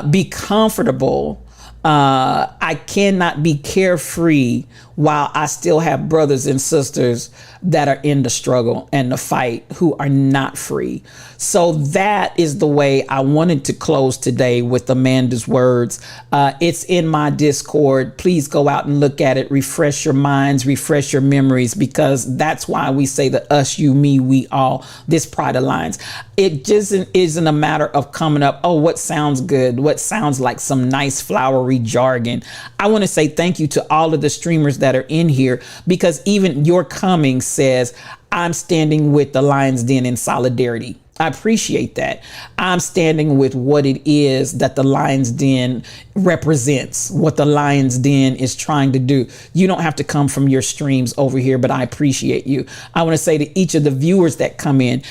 be comfortable. I cannot be carefree while I still have brothers and sisters that are in the struggle and the fight who are not free. So that is the way I wanted to close today with Amanda's words. It's in my Discord. Please go out and look at it. Refresh your minds, refresh your memories, because that's why we say the us, you, me, we all, this Pride Alliance. It just isn't a matter of coming up, oh, what sounds good, what sounds like some nice flowery jargon. I want to say thank you to all of the streamers that are in here, because even your coming says, I'm standing with the Lions Den in solidarity. I appreciate that. I'm standing with what it is that the Lions Den represents, what the Lions Den is trying to do. You don't have to come from your streams over here, but I appreciate you. I want to say to each of the viewers that come in,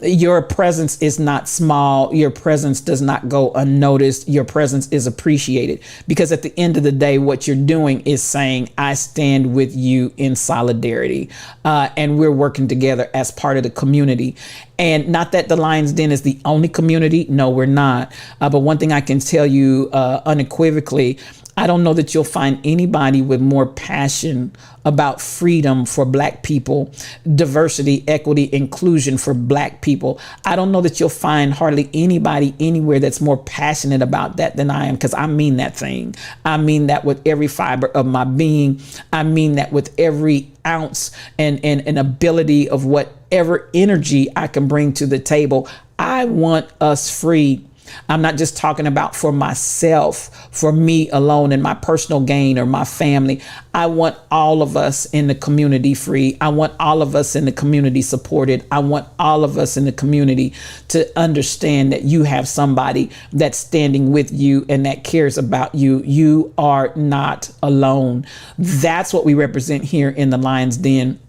your presence is not small. Your presence does not go unnoticed. Your presence is appreciated, because at the end of the day, what you're doing is saying, I stand with you in solidarity, and we're working together as part of the community. And not that the Lions Den is the only community. No, we're not. But one thing I can tell you unequivocally, I don't know that you'll find anybody with more passion about freedom for Black people, diversity, equity, inclusion for Black people. I don't know that you'll find hardly anybody anywhere that's more passionate about that than I am, because I mean that thing. I mean that with every fiber of my being. I mean that with every ounce and ability of whatever energy I can bring to the table. I want us free. I'm not just talking about for myself, for me alone and my personal gain or my family. I want all of us in the community free. I want all of us in the community supported. I want all of us in the community to understand that you have somebody that's standing with you and that cares about you. You are not alone. That's what we represent here in the Lions Den.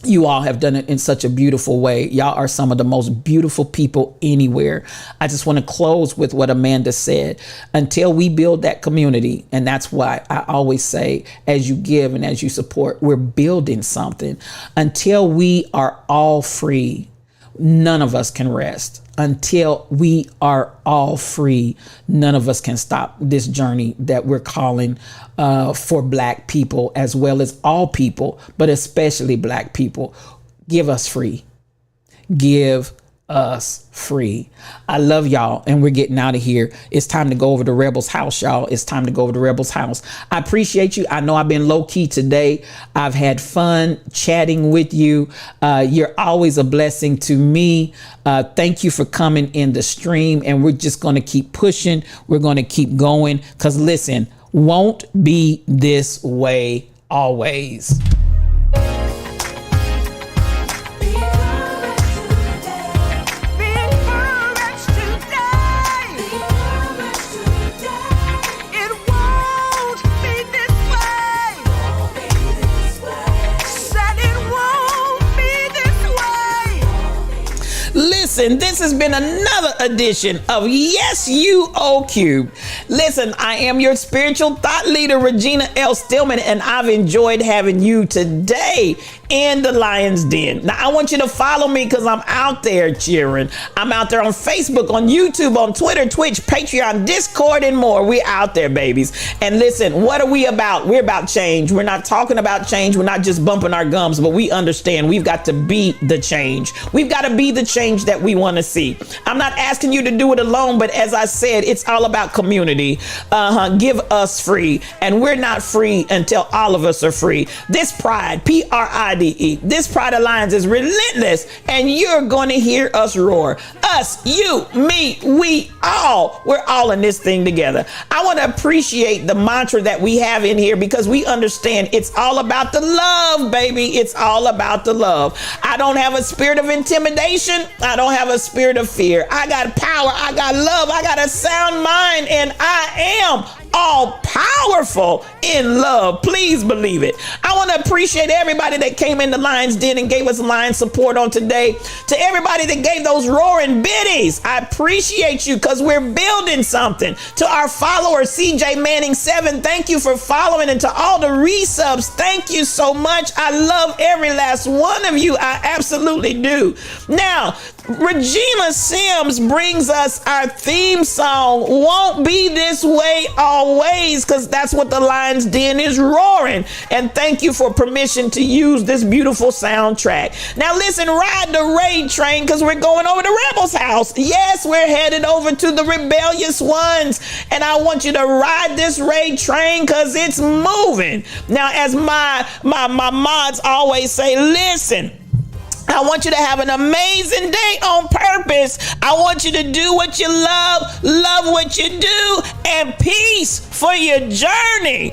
You all have done it in such a beautiful way. Y'all are some of the most beautiful people anywhere. I just want to close with what Amanda said. Until we build that community, and that's why I always say, as you give and as you support, we're building something. Until we are all free, none of us can rest. Until we are all free, none of us can stop this journey that we're calling for Black people, as well as all people, but especially Black people. Give us free. Give us free. I love y'all, and we're getting out of here. It's time to go over to Rebel's house, y'all. It's time to go over to Rebel's house. I appreciate you. I know I've been low key today. I've had fun chatting with you. You're always a blessing to me. Thank you for coming in the stream, and we're just going to keep pushing. We're going to keep going, because listen, won't be this way always. Listen, this has been another edition of Yes You O Cube. Listen, I am your spiritual thought leader, Regina L. Stillman, and I've enjoyed having you today. in the Lion's Den. Now, I want you to follow me because I'm out there cheering. I'm out there on Facebook, on YouTube, on Twitter, Twitch, Patreon, Discord, and more. We're out there, babies. And listen, what are we about? We're about change. We're not talking about change. We're not just bumping our gums, but we understand we've got to be the change. We've got to be the change that we want to see. I'm not asking you to do it alone, but as I said, it's all about community. Give us free. And we're not free until all of us are free. This pride, Pride, this Pride Alliance is relentless, and you're going to hear us roar. Us, you, me, we all, we're all in this thing together. I want to appreciate the mantra that we have in here because we understand it's all about the love, baby. It's all about the love. I don't have a spirit of intimidation. I don't have a spirit of fear. I got power. I got love. I got a sound mind, and I am all powerful in love. Please believe it. I want to appreciate everybody that came in the Lion's Den and gave us line support on today. To everybody that gave those roaring biddies, I appreciate you because we're building something. To our follower, CJ Manning 7, thank you for following. And to all the resubs, thank you so much. I love every last one of you. I absolutely do. Now, Regina Sims brings us our theme song, Won't Be This Way Always, because that's what the Lion's Den is roaring. And thank you for permission to use this beautiful soundtrack. Now listen, ride the raid train because we're going over to Rebel's house. Yes, we're headed over to the rebellious ones. And I want you to ride this raid train because it's moving. Now, as my mods always say, listen, I want you to have an amazing day on purpose. I want you to do what you love what you do, and peace for your journey.